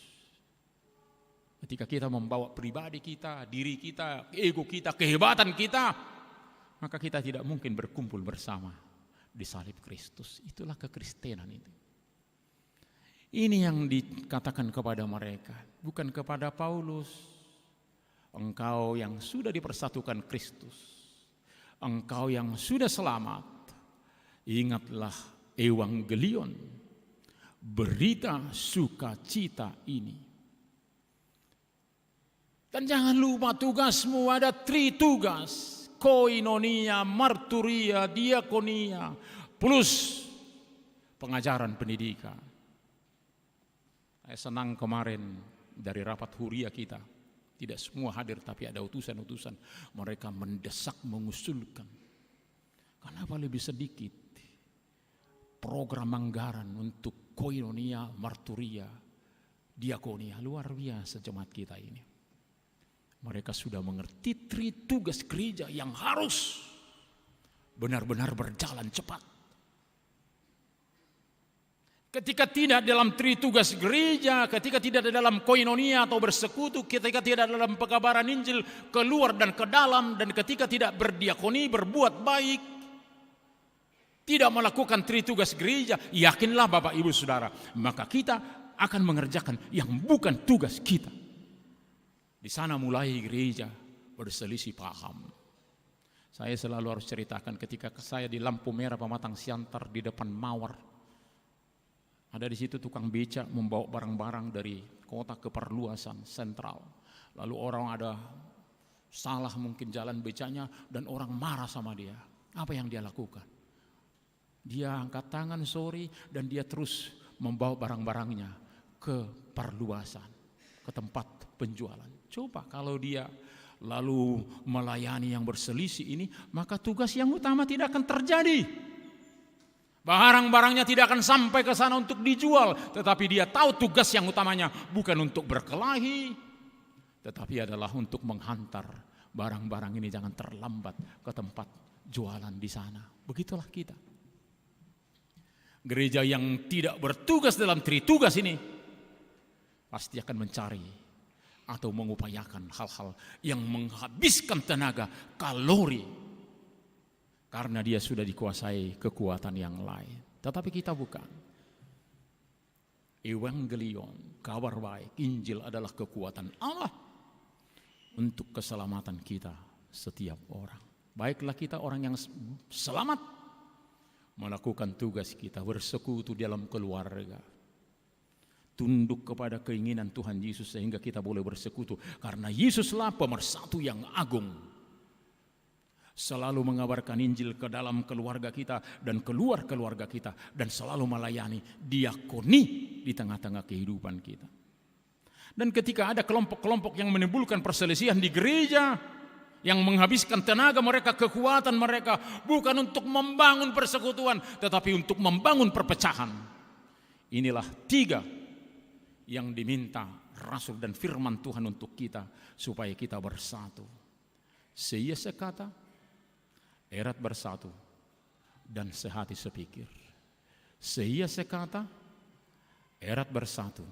Ketika kita membawa pribadi kita, diri kita, ego kita, kehebatan kita, maka kita tidak mungkin berkumpul bersama di salib Kristus. Itulah kekristenan itu. Ini yang dikatakan kepada mereka, bukan kepada Paulus. Engkau yang sudah dipersatukan Kristus, engkau yang sudah selamat, ingatlah Evangelion, berita sukacita ini. Dan jangan lupa tugasmu, ada 3 tugas: koinonia, marturia, diakonia, plus pengajaran pendidikan. Saya senang kemarin dari rapat huria kita, tidak semua hadir tapi ada utusan-utusan. Mereka mendesak, mengusulkan, kenapa lebih sedikit program anggaran untuk koinonia, marturia, diakonia. Luar biasa jemaat kita ini. Mereka sudah mengerti 3 tugas gereja yang harus benar-benar berjalan cepat. Ketika tidak dalam 3 tugas gereja, ketika tidak dalam koinonia atau bersekutu, ketika tidak dalam pekabaran Injil keluar dan ke dalam, dan ketika tidak berdiakoni, berbuat baik, tidak melakukan 3 tugas gereja, yakinlah Bapak Ibu Saudara, maka kita akan mengerjakan yang bukan tugas kita. Di sana mulai gereja berselisih paham. Saya selalu harus ceritakan ketika saya di lampu merah Pematang Siantar di depan Mawar. Ada di situ tukang beca membawa barang-barang dari kota ke perluasan sentral. Lalu orang ada salah mungkin jalan becanya dan orang marah sama dia. Apa yang dia lakukan? Dia angkat tangan sorry dan dia terus membawa barang-barangnya ke perluasan, ke tempat penjualan. Coba kalau dia lalu melayani yang berselisih ini, maka tugas yang utama tidak akan terjadi. Barang-barangnya tidak akan sampai ke sana untuk dijual, tetapi dia tahu tugas yang utamanya bukan untuk berkelahi, tetapi adalah untuk menghantar barang-barang ini jangan terlambat ke tempat jualan di sana. Begitulah kita. Gereja yang tidak bertugas dalam 3 tugas ini pasti akan mencari atau mengupayakan hal-hal yang menghabiskan tenaga, kalori, karena dia sudah dikuasai kekuatan yang lain. Tetapi kita bukan. Evangelion, kabar baik, Injil adalah kekuatan Allah untuk keselamatan kita setiap orang. Baiklah kita orang yang selamat melakukan tugas kita, bersekutu dalam keluarga, tunduk kepada keinginan Tuhan Yesus sehingga kita boleh bersekutu. Karena Yesuslah pemersatu yang agung. Selalu mengabarkan Injil ke dalam keluarga kita dan keluar keluarga kita. Dan selalu melayani diakoni di tengah-tengah kehidupan kita. Dan ketika ada kelompok-kelompok yang menimbulkan perselisihan di gereja, yang menghabiskan tenaga mereka, kekuatan mereka, bukan untuk membangun persekutuan, tetapi untuk membangun perpecahan. Inilah 3 yang diminta Rasul dan firman Tuhan untuk kita, supaya kita bersatu. Seia sekata, erat bersatu, dan sehati sepikir. Seia sekata, erat bersatu,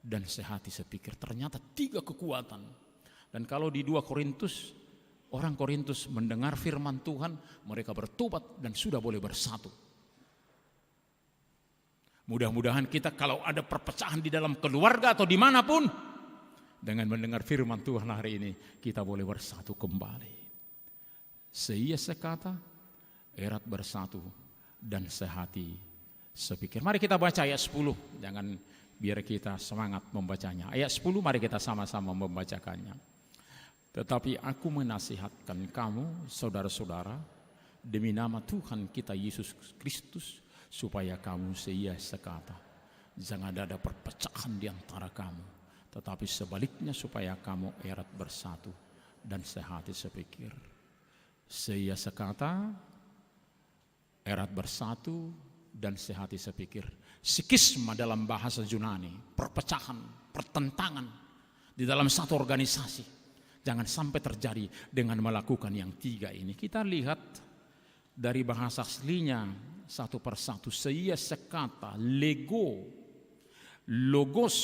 dan sehati sepikir. Ternyata 3 kekuatan. Dan kalau di 2 Korintus, orang Korintus mendengar firman Tuhan, mereka bertobat dan sudah boleh bersatu. Mudah-mudahan kita kalau ada perpecahan di dalam keluarga atau dimanapun, dengan mendengar firman Tuhan hari ini, kita boleh bersatu kembali. Seia sekata, erat bersatu, dan sehati sepikir. Mari kita baca ayat 10, jangan biar kita semangat membacanya. Ayat 10 mari kita sama-sama membacakannya. Tetapi aku menasihatkan kamu, saudara-saudara, demi nama Tuhan kita Yesus Kristus, supaya kamu seia sekata. Jangan ada perpecahan di antara kamu, tetapi sebaliknya supaya kamu erat bersatu dan sehati sepikir. Seia sekata, erat bersatu dan sehati sepikir. Sikisma dalam bahasa Yunani, perpecahan, pertentangan di dalam satu organisasi. Jangan sampai terjadi dengan melakukan yang 3 ini. Kita lihat dari bahasa aslinya satu persatu. Seia sekata, lego, logos,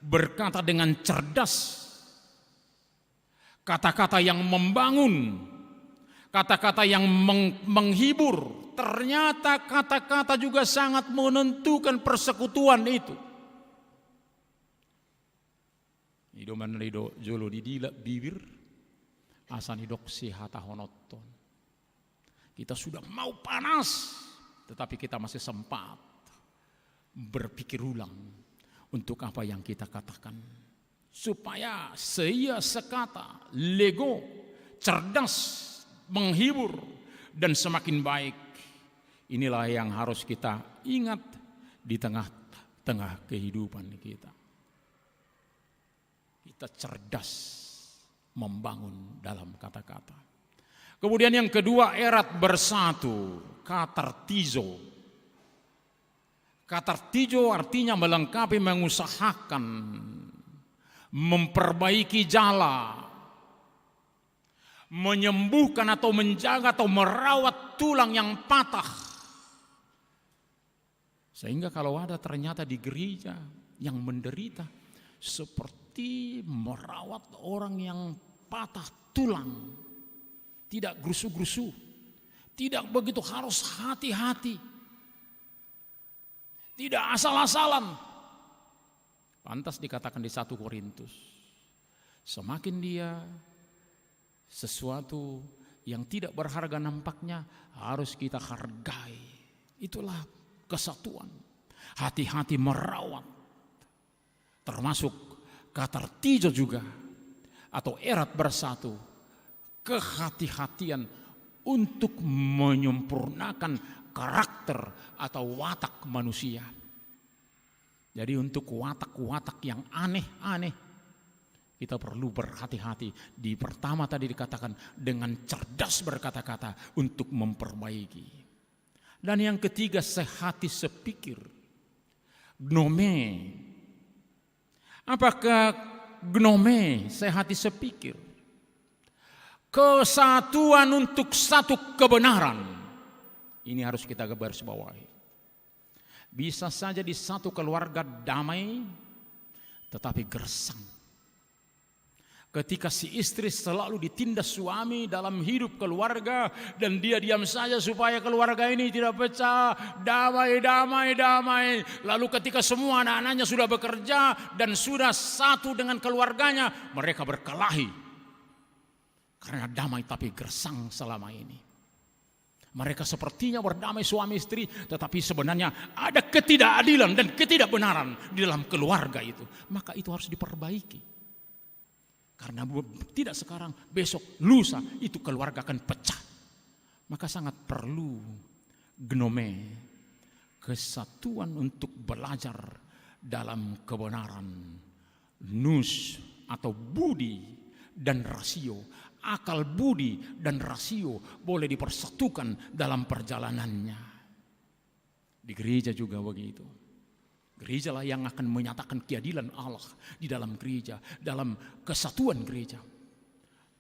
berkata dengan cerdas, kata-kata yang membangun, kata-kata yang menghibur. Ternyata kata-kata juga sangat menentukan persekutuan itu. Ido manlido jolo didila bibir, asani dok sihata honoton. Kita sudah mau panas, tetapi kita masih sempat berpikir ulang untuk apa yang kita katakan. Supaya seia sekata, lego, cerdas, menghibur, dan semakin baik. Inilah yang harus kita ingat di tengah-tengah kehidupan kita. Kita cerdas membangun dalam kata-kata. Kemudian yang kedua, erat bersatu, katartizo. Katartizo artinya melengkapi, mengusahakan, memperbaiki jala, menyembuhkan atau menjaga atau merawat tulang yang patah. Sehingga kalau ada ternyata di gereja yang menderita, seperti merawat orang yang patah tulang, tidak gerusu-gerusu, tidak begitu harus hati-hati, tidak asal-asalan. Pantas dikatakan di 1 Korintus, semakin dia sesuatu yang tidak berharga nampaknya harus kita hargai. Itulah kesatuan, hati-hati merawat, termasuk katartizo juga, atau erat bersatu, kehati-hatian untuk menyempurnakan karakter atau watak manusia. Jadi untuk watak-watak yang aneh-aneh, kita perlu berhati-hati. Di pertama tadi dikatakan dengan cerdas berkata-kata untuk memperbaiki. Dan yang ketiga, sehati sepikir, gnome. Apakah gnome, sehati sepikir? Kesatuan untuk satu kebenaran. Ini harus kita garisbawahi. Bisa saja di satu keluarga damai, tetapi gersang. Ketika si istri selalu ditindas suami dalam hidup keluarga, dan dia diam saja supaya keluarga ini tidak pecah, damai. Lalu ketika semua anak-anaknya sudah bekerja dan sudah satu dengan keluarganya, mereka berkelahi. Karena damai tapi gersang selama ini. Mereka sepertinya berdamai suami istri, tetapi sebenarnya ada ketidakadilan dan ketidakbenaran di dalam keluarga itu. Maka itu harus diperbaiki. Karena tidak sekarang, besok, lusa itu keluarga akan pecah. Maka sangat perlu gnome, kesatuan untuk belajar dalam kebenaran, nous atau budi dan rasio. Akal, budi dan rasio boleh dipersatukan dalam perjalanannya. Di gereja juga begitu. Gerejalah yang akan menyatakan keadilan Allah di dalam gereja, dalam kesatuan gereja.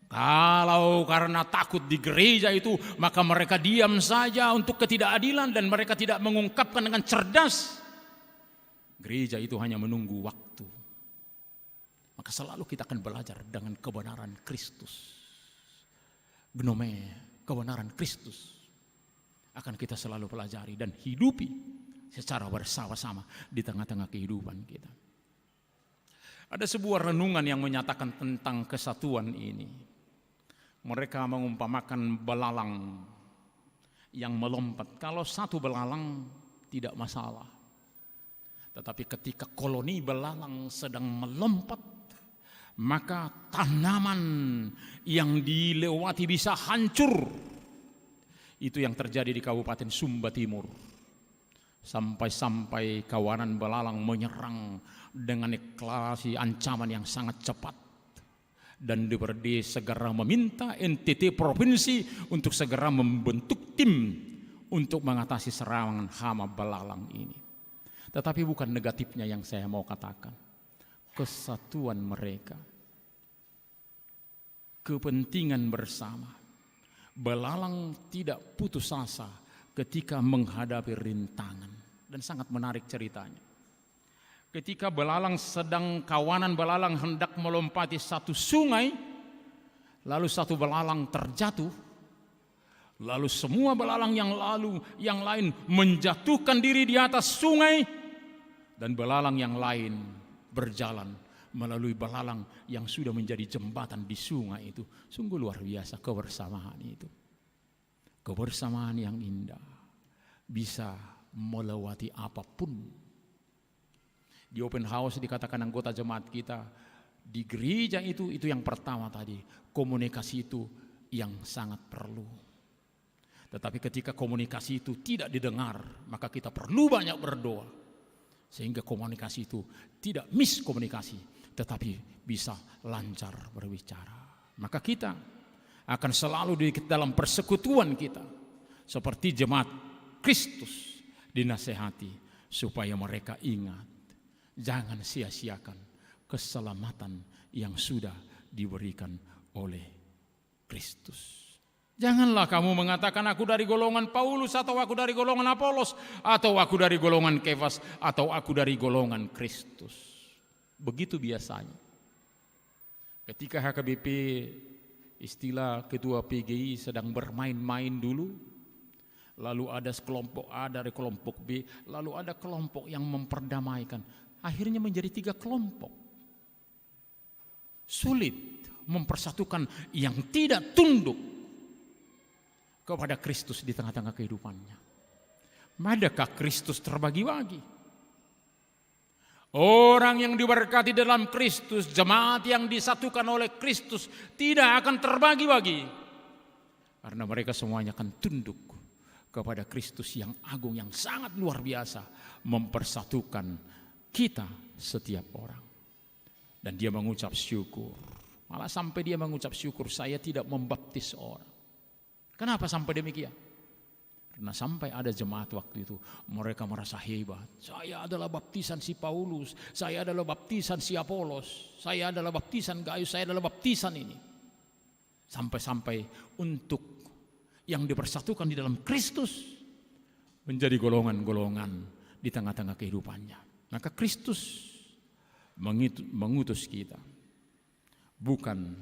Kalau karena takut di gereja itu, maka mereka diam saja untuk ketidakadilan dan mereka tidak mengungkapkan dengan cerdas, gereja itu hanya menunggu waktu. Maka selalu kita akan belajar dengan kebenaran Kristus. Gnome, kebenaran Kristus akan kita selalu pelajari dan hidupi secara bersama-sama di tengah-tengah kehidupan kita. Ada sebuah renungan yang menyatakan tentang kesatuan ini. Mereka mengumpamakan belalang yang melompat. Kalau satu belalang tidak masalah. Tetapi ketika koloni belalang sedang melompat, maka tanaman yang dilewati bisa hancur. Itu yang terjadi di Kabupaten Sumba Timur. Sampai-sampai kawanan belalang menyerang dengan eskalasi ancaman yang sangat cepat. Dan DPRD segera meminta NTT provinsi untuk segera membentuk tim untuk mengatasi serangan hama belalang ini. Tetapi bukan negatifnya yang saya mau katakan. Kesatuan mereka, kepentingan bersama. Belalang tidak putus asa ketika menghadapi rintangan. Dan sangat menarik ceritanya. Ketika kawanan belalang hendak melompati satu sungai, lalu satu belalang terjatuh, lalu semua belalang yang lain menjatuhkan diri di atas sungai, dan belalang yang lain berjalan melalui belalang yang sudah menjadi jembatan di sungai itu. Sungguh luar biasa kebersamaan itu. Kebersamaan yang indah, bisa melewati apapun. Di open house dikatakan anggota jemaat kita, di gereja itu yang pertama tadi, komunikasi itu yang sangat perlu. Tetapi ketika komunikasi itu tidak didengar, maka kita perlu banyak berdoa. Sehingga komunikasi itu tidak miskomunikasi, tetapi bisa lancar berbicara. Maka kita akan selalu di dalam persekutuan kita, seperti jemaat Kristus, dinasehati supaya mereka ingat, jangan sia-siakan keselamatan yang sudah diberikan oleh Kristus. Janganlah kamu mengatakan aku dari golongan Paulus, atau aku dari golongan Apolos, atau aku dari golongan Kefas, atau aku dari golongan Kristus. Begitu biasanya. Ketika HKBP, istilah ketua PGI, sedang bermain-main dulu, lalu ada kelompok A dari kelompok B, lalu ada kelompok yang memperdamaikan. Akhirnya menjadi 3 kelompok. Sulit mempersatukan yang tidak tunduk kepada Kristus di tengah-tengah kehidupannya. Madakah Kristus terbagi-bagi? Orang yang diberkati dalam Kristus, jemaat yang disatukan oleh Kristus tidak akan terbagi-bagi. Karena mereka semuanya akan tunduk kepada Kristus yang agung, yang sangat luar biasa, mempersatukan kita setiap orang. Dan dia mengucap syukur. Malah sampai dia mengucap syukur, saya tidak membaptis orang. Kenapa sampai demikian? Karena sampai ada jemaat waktu itu, mereka merasa hebat. Saya adalah baptisan si Paulus, saya adalah baptisan si Apolos, saya adalah baptisan Gaius, saya adalah baptisan ini. Sampai-sampai untuk yang dipersatukan di dalam Kristus menjadi golongan-golongan di tengah-tengah kehidupannya. Maka Kristus mengutus kita bukan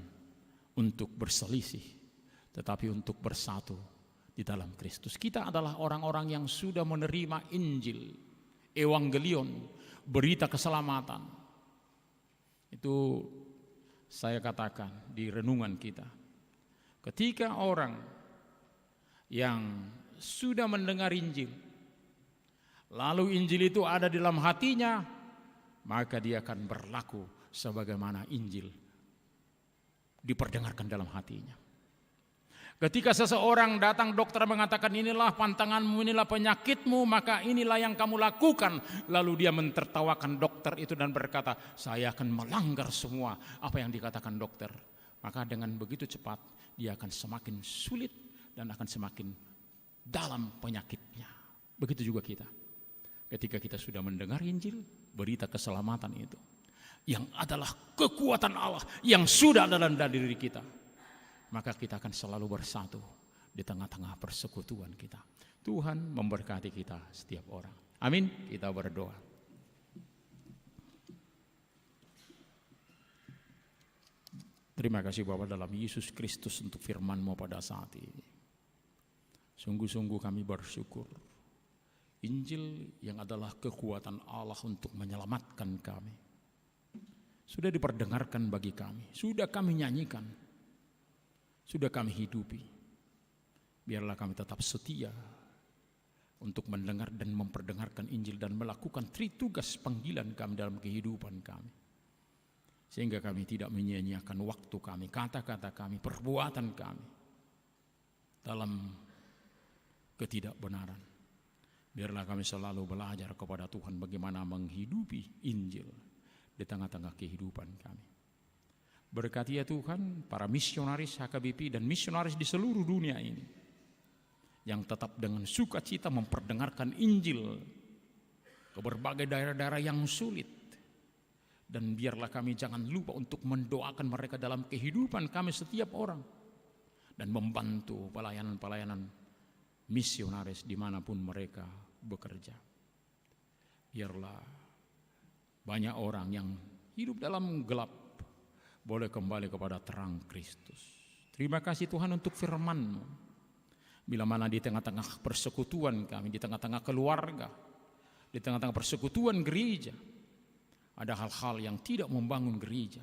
untuk berselisih, tetapi untuk bersatu di dalam Kristus. Kita adalah orang-orang yang sudah menerima Injil, Evangelion, berita keselamatan. Itu saya katakan di renungan kita. Ketika orang yang sudah mendengar Injil, lalu Injil itu ada di dalam hatinya, maka dia akan berlaku sebagaimana Injil diperdengarkan dalam hatinya. Ketika seseorang datang, dokter mengatakan inilah pantanganmu, inilah penyakitmu, maka inilah yang kamu lakukan. Lalu dia mentertawakan dokter itu dan berkata, saya akan melanggar semua apa yang dikatakan dokter. Maka dengan begitu cepat dia akan semakin sulit dan akan semakin dalam penyakitnya. Begitu juga kita. Ketika kita sudah mendengar Injil, berita keselamatan itu, yang adalah kekuatan Allah yang sudah ada dalam diri kita, maka kita akan selalu bersatu di tengah-tengah persekutuan kita. Tuhan memberkati kita setiap orang. Amin. Kita berdoa. Terima kasih Bapa dalam Yesus Kristus untuk firman-Mu pada saat ini. Sungguh-sungguh kami bersyukur. Injil yang adalah kekuatan Allah untuk menyelamatkan kami sudah diperdengarkan bagi kami, sudah kami nyanyikan, sudah kami hidupi. Biarlah kami tetap setia untuk mendengar dan memperdengarkan Injil dan melakukan tugas panggilan kami dalam kehidupan kami. Sehingga kami tidak menyia-nyiakan waktu kami, kata-kata kami, perbuatan kami dalam ketidakbenaran. Biarlah kami selalu belajar kepada Tuhan bagaimana menghidupi Injil di tengah-tengah kehidupan kami. Berkati ya Tuhan para misionaris HKBP dan misionaris di seluruh dunia ini yang tetap dengan sukacita memperdengarkan Injil ke berbagai daerah-daerah yang sulit. Dan biarlah kami jangan lupa untuk mendoakan mereka dalam kehidupan kami setiap orang dan membantu pelayanan-pelayanan misionaris dimanapun mereka bekerja. Biarlah banyak orang yang hidup dalam gelap boleh kembali kepada terang Kristus. Terima kasih Tuhan untuk firman-Mu. Bila mana di tengah-tengah persekutuan kami, di tengah-tengah keluarga, di tengah-tengah persekutuan gereja, ada hal-hal yang tidak membangun gereja,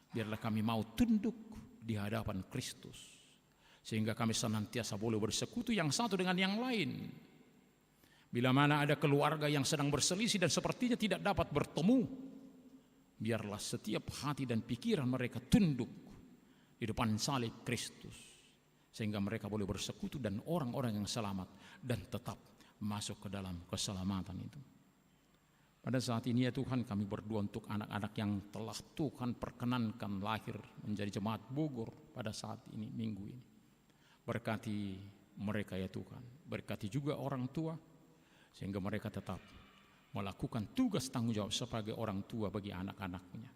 biarlah kami mau tunduk di hadapan Kristus, sehingga kami senantiasa boleh bersekutu yang satu dengan yang lain. Bila mana ada keluarga yang sedang berselisih dan sepertinya tidak dapat bertemu, biarlah setiap hati dan pikiran mereka tunduk di depan salib Kristus, sehingga mereka boleh bersekutu dan orang-orang yang selamat dan tetap masuk ke dalam keselamatan itu. Pada saat ini ya Tuhan, kami berdoa untuk anak-anak yang telah Tuhan perkenankan lahir menjadi jemaat Bogor pada saat ini, minggu ini. Berkati mereka ya Tuhan, berkati juga orang tua, sehingga mereka tetap melakukan tugas tanggung jawab sebagai orang tua bagi anak-anaknya.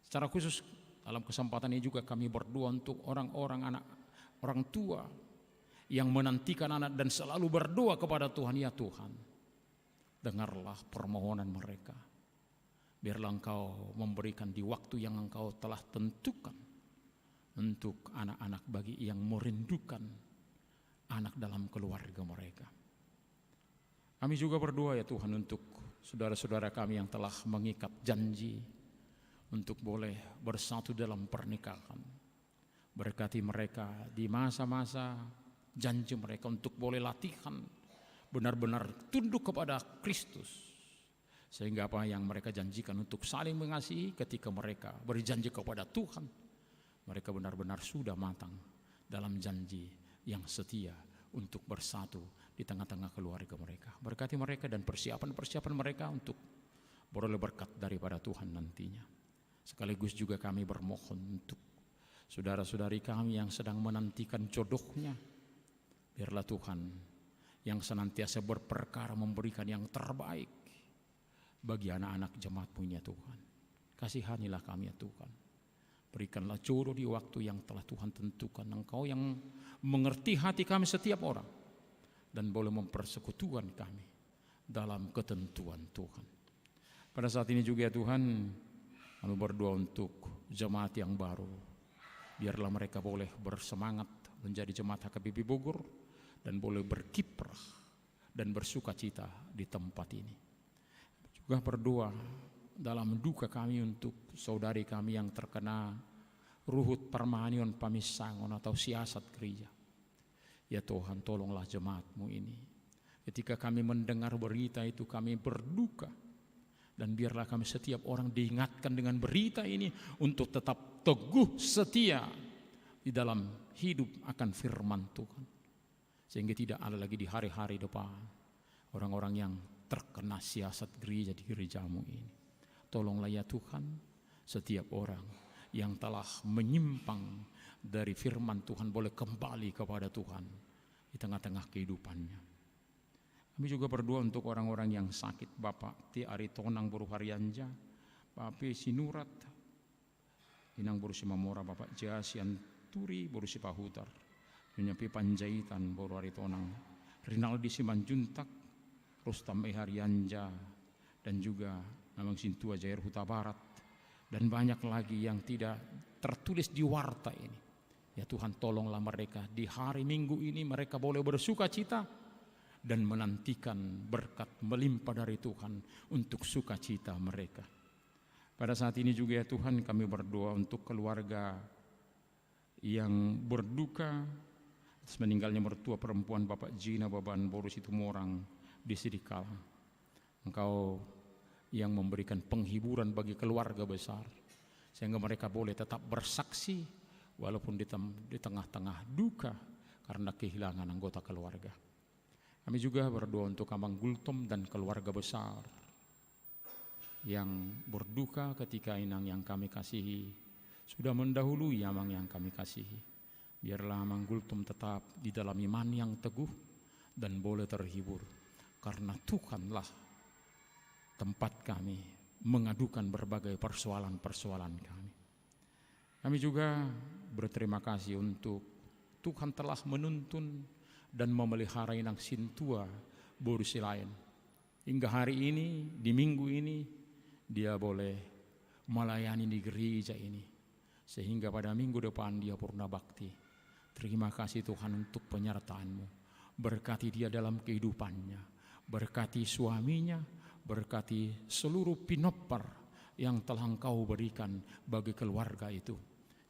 Secara khusus dalam kesempatan ini juga kami berdoa untuk orang tua yang menantikan anak dan selalu berdoa kepada Tuhan, ya Tuhan, dengarlah permohonan mereka. Biarlah Engkau memberikan di waktu yang Engkau telah tentukan untuk anak-anak bagi yang merindukan anak dalam keluarga mereka. Kami juga berdoa ya Tuhan untuk saudara-saudara kami yang telah mengikat janji untuk boleh bersatu dalam pernikahan. Berkati mereka di masa-masa janji mereka untuk boleh latihan benar-benar tunduk kepada Kristus, sehingga apa yang mereka janjikan untuk saling mengasihi ketika mereka berjanji kepada Tuhan, mereka benar-benar sudah matang dalam janji yang setia untuk bersatu di tengah-tengah keluarga mereka. Berkati mereka dan persiapan mereka untuk beroleh berkat daripada Tuhan nantinya. Sekaligus juga kami bermohon untuk saudara-saudari kami yang sedang menantikan jodohnya, biarlah Tuhan yang senantiasa berperkara memberikan yang terbaik bagi anak-anak jemaat-Mu ya Tuhan. Kasihanilah kami ya Tuhan. Berikanlah jodoh di waktu yang telah Tuhan tentukan. Engkau yang mengerti hati kami setiap orang dan boleh mempersekutukan kami dalam ketentuan Tuhan. Pada saat ini juga ya Tuhan, kami berdoa untuk jemaat yang baru. Biarlah mereka boleh bersemangat menjadi jemaat HKBP Bogor dan boleh berkiprah dan bersukacita di tempat ini. Juga berdoa dalam duka kami untuk saudari kami yang terkena Ruhut Parmanion Pamisangon atau siasat gereja. Ya Tuhan, tolonglah jemaat-Mu ini. Ketika kami mendengar berita itu kami berduka, dan biarlah kami setiap orang diingatkan dengan berita ini untuk tetap teguh setia di dalam hidup akan firman Tuhan, sehingga tidak ada lagi di hari-hari depan orang-orang yang terkena siasat gereja di gereja-Mu ini. Tolonglah ya Tuhan setiap orang yang telah menyimpang dari firman Tuhan boleh kembali kepada Tuhan di tengah-tengah kehidupannya. Kami juga berdoa untuk orang-orang yang sakit, Bapak Ti Aritonang Boru Haryanja, Bapak Sinurat Inang Boru Simamora, Bapak Jasian Turi Boru Sipahutar, Nyonya Pi Panjaitan Boru Aritonang, Rinaldi Simanjuntak, Rustam Haryanja, dan juga Namang Sintua Jair Huta Barat, dan banyak lagi yang tidak tertulis di warta ini. Ya Tuhan, tolonglah mereka di hari Minggu ini mereka boleh bersuka cita dan menantikan berkat melimpah dari Tuhan untuk sukacita mereka. Pada saat ini juga ya Tuhan, kami berdoa untuk keluarga yang berduka atas meninggalnya mertua perempuan Bapak Jina Baban Boru Situmorang di Sidikalang. Engkau yang memberikan penghiburan bagi keluarga besar, sehingga mereka boleh tetap bersaksi walaupun di tengah-tengah duka karena kehilangan anggota keluarga. Kami juga berdoa untuk Amang Gultom dan keluarga besar yang berduka ketika inang yang kami kasihi sudah mendahului Amang yang kami kasihi. Biarlah Amang Gultom tetap di dalam iman yang teguh dan boleh terhibur, karena Tuhanlah tempat kami mengadukan berbagai persoalan-persoalan kami. Kami juga berterima kasih untuk Tuhan telah menuntun dan memelihara Inang Sintua Boru Silayan. Hingga hari ini, di minggu ini, dia boleh melayani di gereja ini. Sehingga pada minggu depan dia purna bakti. Terima kasih Tuhan untuk penyertaan-Mu. Berkati dia dalam kehidupannya. Berkati suaminya, Berkati seluruh pinoper yang telah Engkau berikan bagi keluarga itu,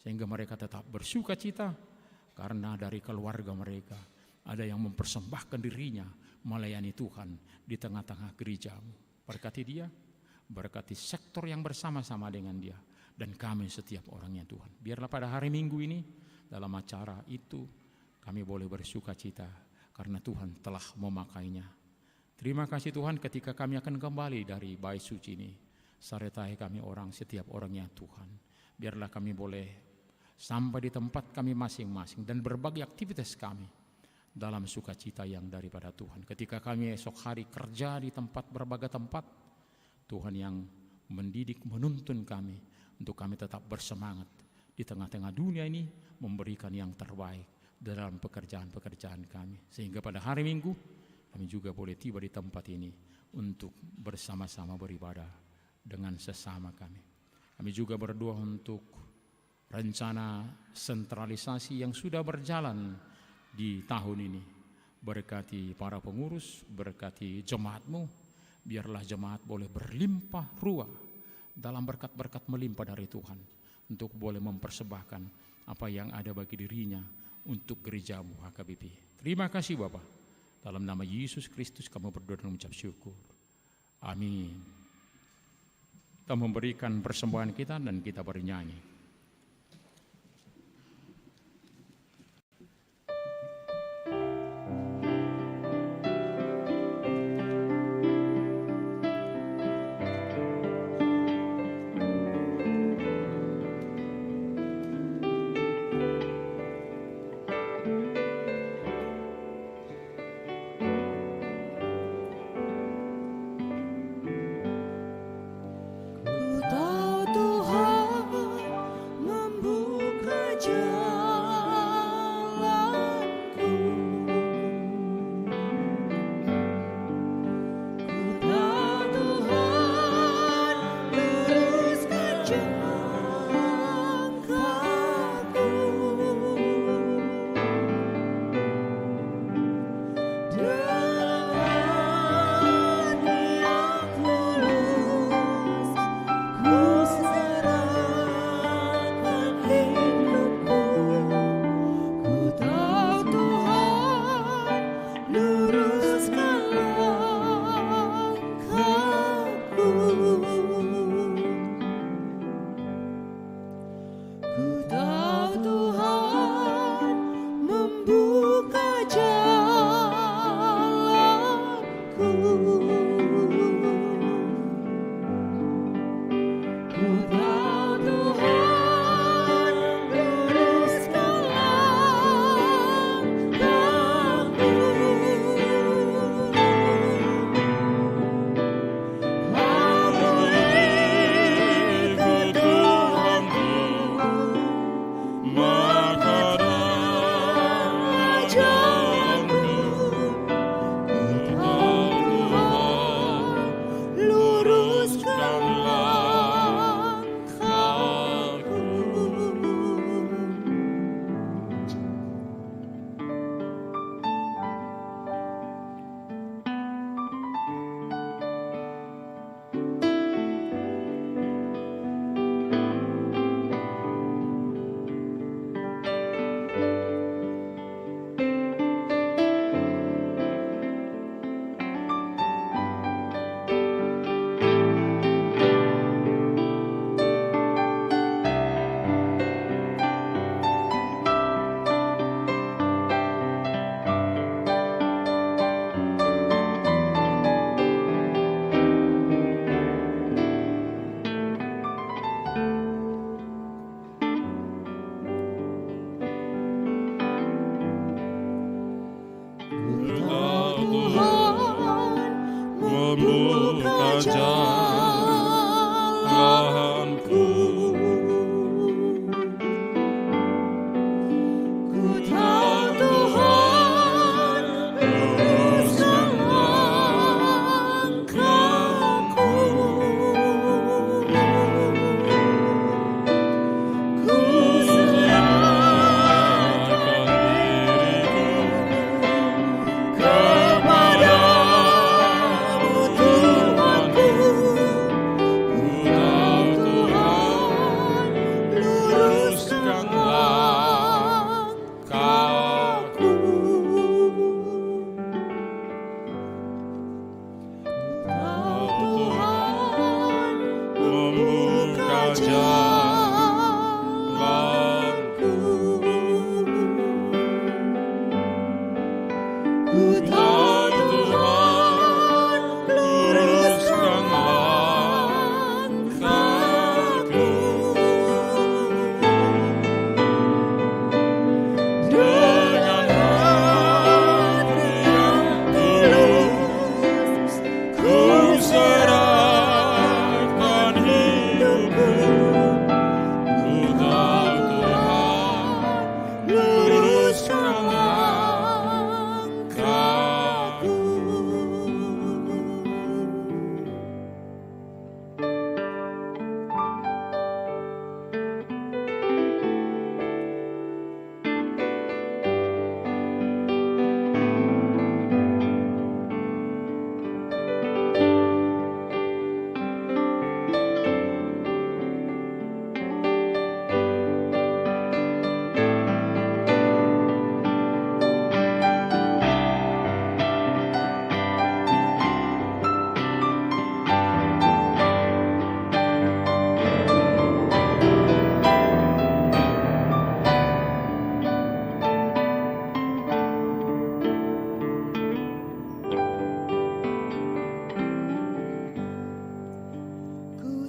sehingga mereka tetap bersuka cita karena dari keluarga mereka ada yang mempersembahkan dirinya melayani Tuhan di tengah-tengah gereja-Mu. Berkati dia, berkati sektor yang bersama-sama dengan dia, dan kami setiap orangnya Tuhan. Biarlah pada hari Minggu ini dalam acara itu kami boleh bersuka cita karena Tuhan telah memakainya. Terima kasih Tuhan, ketika kami akan kembali dari bait suci ini, sertai kami setiap orangnya Tuhan. Biarlah kami boleh sampai di tempat kami masing-masing dan berbagi aktivitas kami dalam sukacita yang daripada Tuhan. Ketika kami esok hari kerja di berbagai tempat, Tuhan yang mendidik, menuntun kami untuk kami tetap bersemangat di tengah-tengah dunia ini, memberikan yang terbaik dalam pekerjaan-pekerjaan kami. Sehingga pada hari Minggu kami juga boleh tiba di tempat ini untuk bersama-sama beribadah dengan sesama kami. Kami juga berdoa untuk rencana sentralisasi yang sudah berjalan di tahun ini. Berkati para pengurus, berkati jemaat-Mu, biarlah jemaat boleh berlimpah ruah dalam berkat-berkat melimpah dari Tuhan, untuk boleh mempersembahkan apa yang ada bagi dirinya untuk gereja-Mu HKBP. Terima kasih Bapa. Dalam nama Yesus Kristus kami berdoa dan mengucap syukur. Amin. Kita memberikan persembahan kita dan kita bernyanyi. Ku tahu Tuhan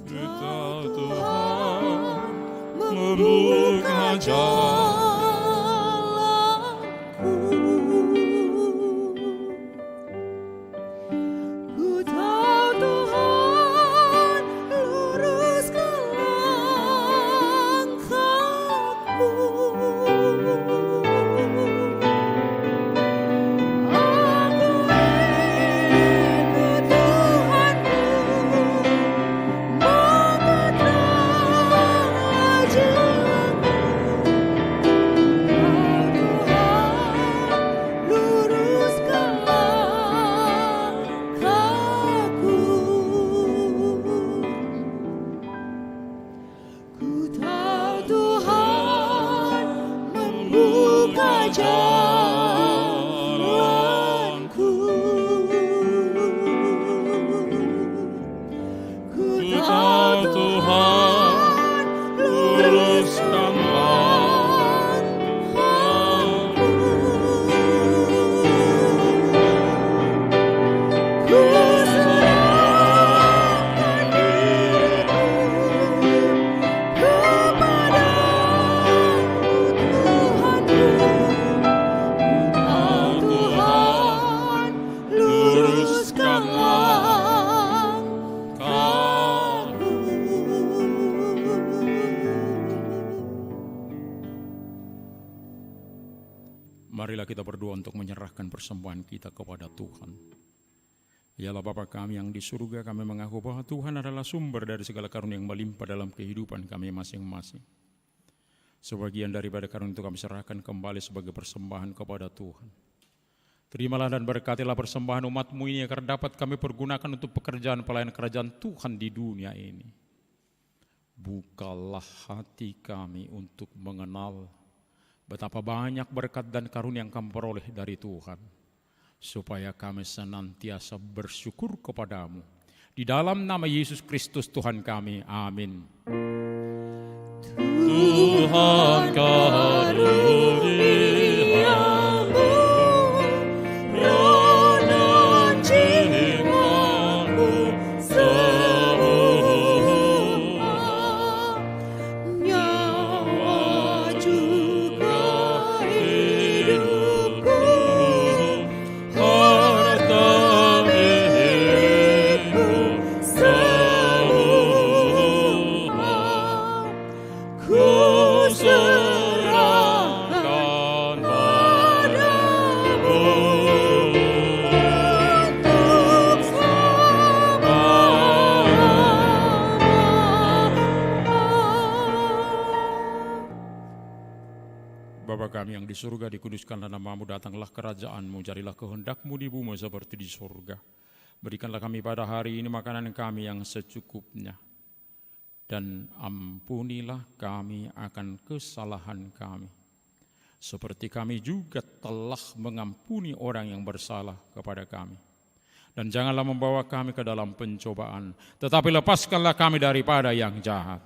Engkau Tuhan membuka jalanku. Ku tahu Tuhan luruskan langkahku. Marilah kita berdoa untuk menyerahkan persembahan kita kepada Tuhan. Yalah Bapa kami yang di surga, kami mengaku bahwa Tuhan adalah sumber dari segala karunia yang melimpah dalam kehidupan kami masing-masing. Sebagian daripada karunia itu kami serahkan kembali sebagai persembahan kepada Tuhan. Terimalah dan berkatilah persembahan umat-Mu ini agar dapat kami pergunakan untuk pekerjaan pelayanan kerajaan Tuhan di dunia ini. Bukalah hati kami untuk mengenal betapa banyak berkat dan karunia yang kami peroleh dari Tuhan, supaya kami senantiasa bersyukur kepadamu. Di dalam nama Yesus Kristus Tuhan kami, amin. Tuhan karuniamu, ronan jiwaku semua, nyawa juga hidupku, harta milikku semua, ku serahkan padamu untuk Bapa kami yang di surga, dikuduskanlah nama-Mu, datanglah kerajaan-Mu, jadilah kehendak-Mu di bumi seperti di surga. Berikanlah kami pada hari ini makanan kami yang secukupnya, dan ampunilah kami akan kesalahan kami, seperti kami juga telah mengampuni orang yang bersalah kepada kami. Dan janganlah membawa kami ke dalam pencobaan, tetapi lepaskanlah kami daripada yang jahat.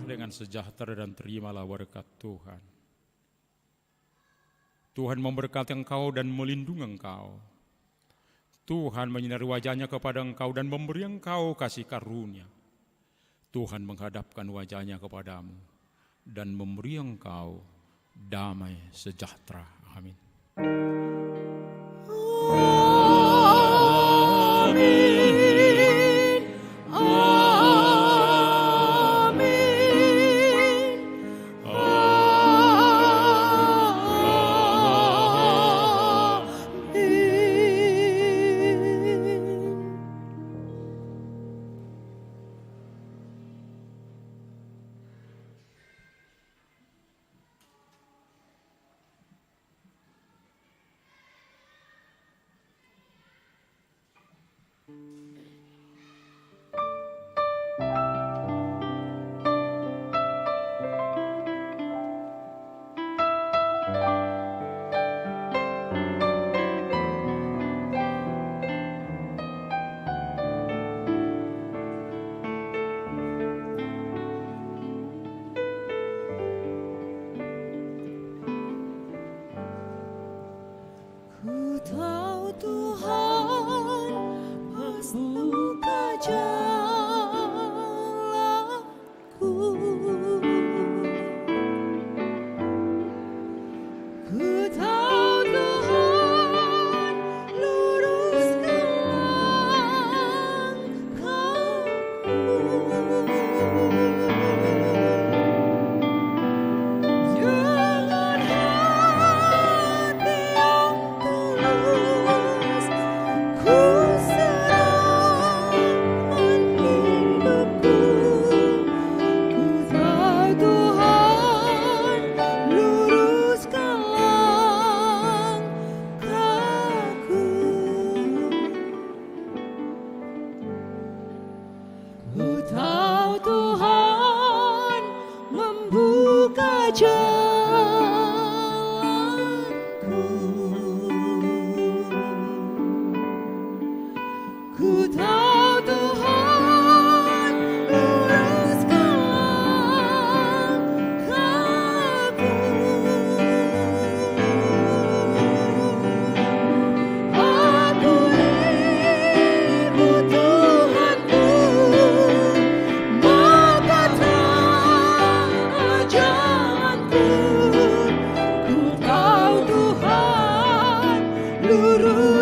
Dengan sejahtera dan terimalah berkat Tuhan. Tuhan memberkati engkau dan melindungi engkau. Tuhan menyinari wajahnya kepada engkau dan memberi engkau kasih karunia. Tuhan menghadapkan wajahnya kepadamu dan memberi engkau damai sejahtera. Amin. tahu Tuhan membuka jalanku. Ku tahu Tuhan luruskan langkahmu. Dengan hati yang tulus ku serahkan hidupku. Ku tahu Tuhan luruskan langkahku. Ku tahu Tuhan membuka jalanku. Ku tahu Tuhan luruskan langkahku. Aku ikut Tuhanku, maka teranglah jalanku. Ku tahu Tuhan lurus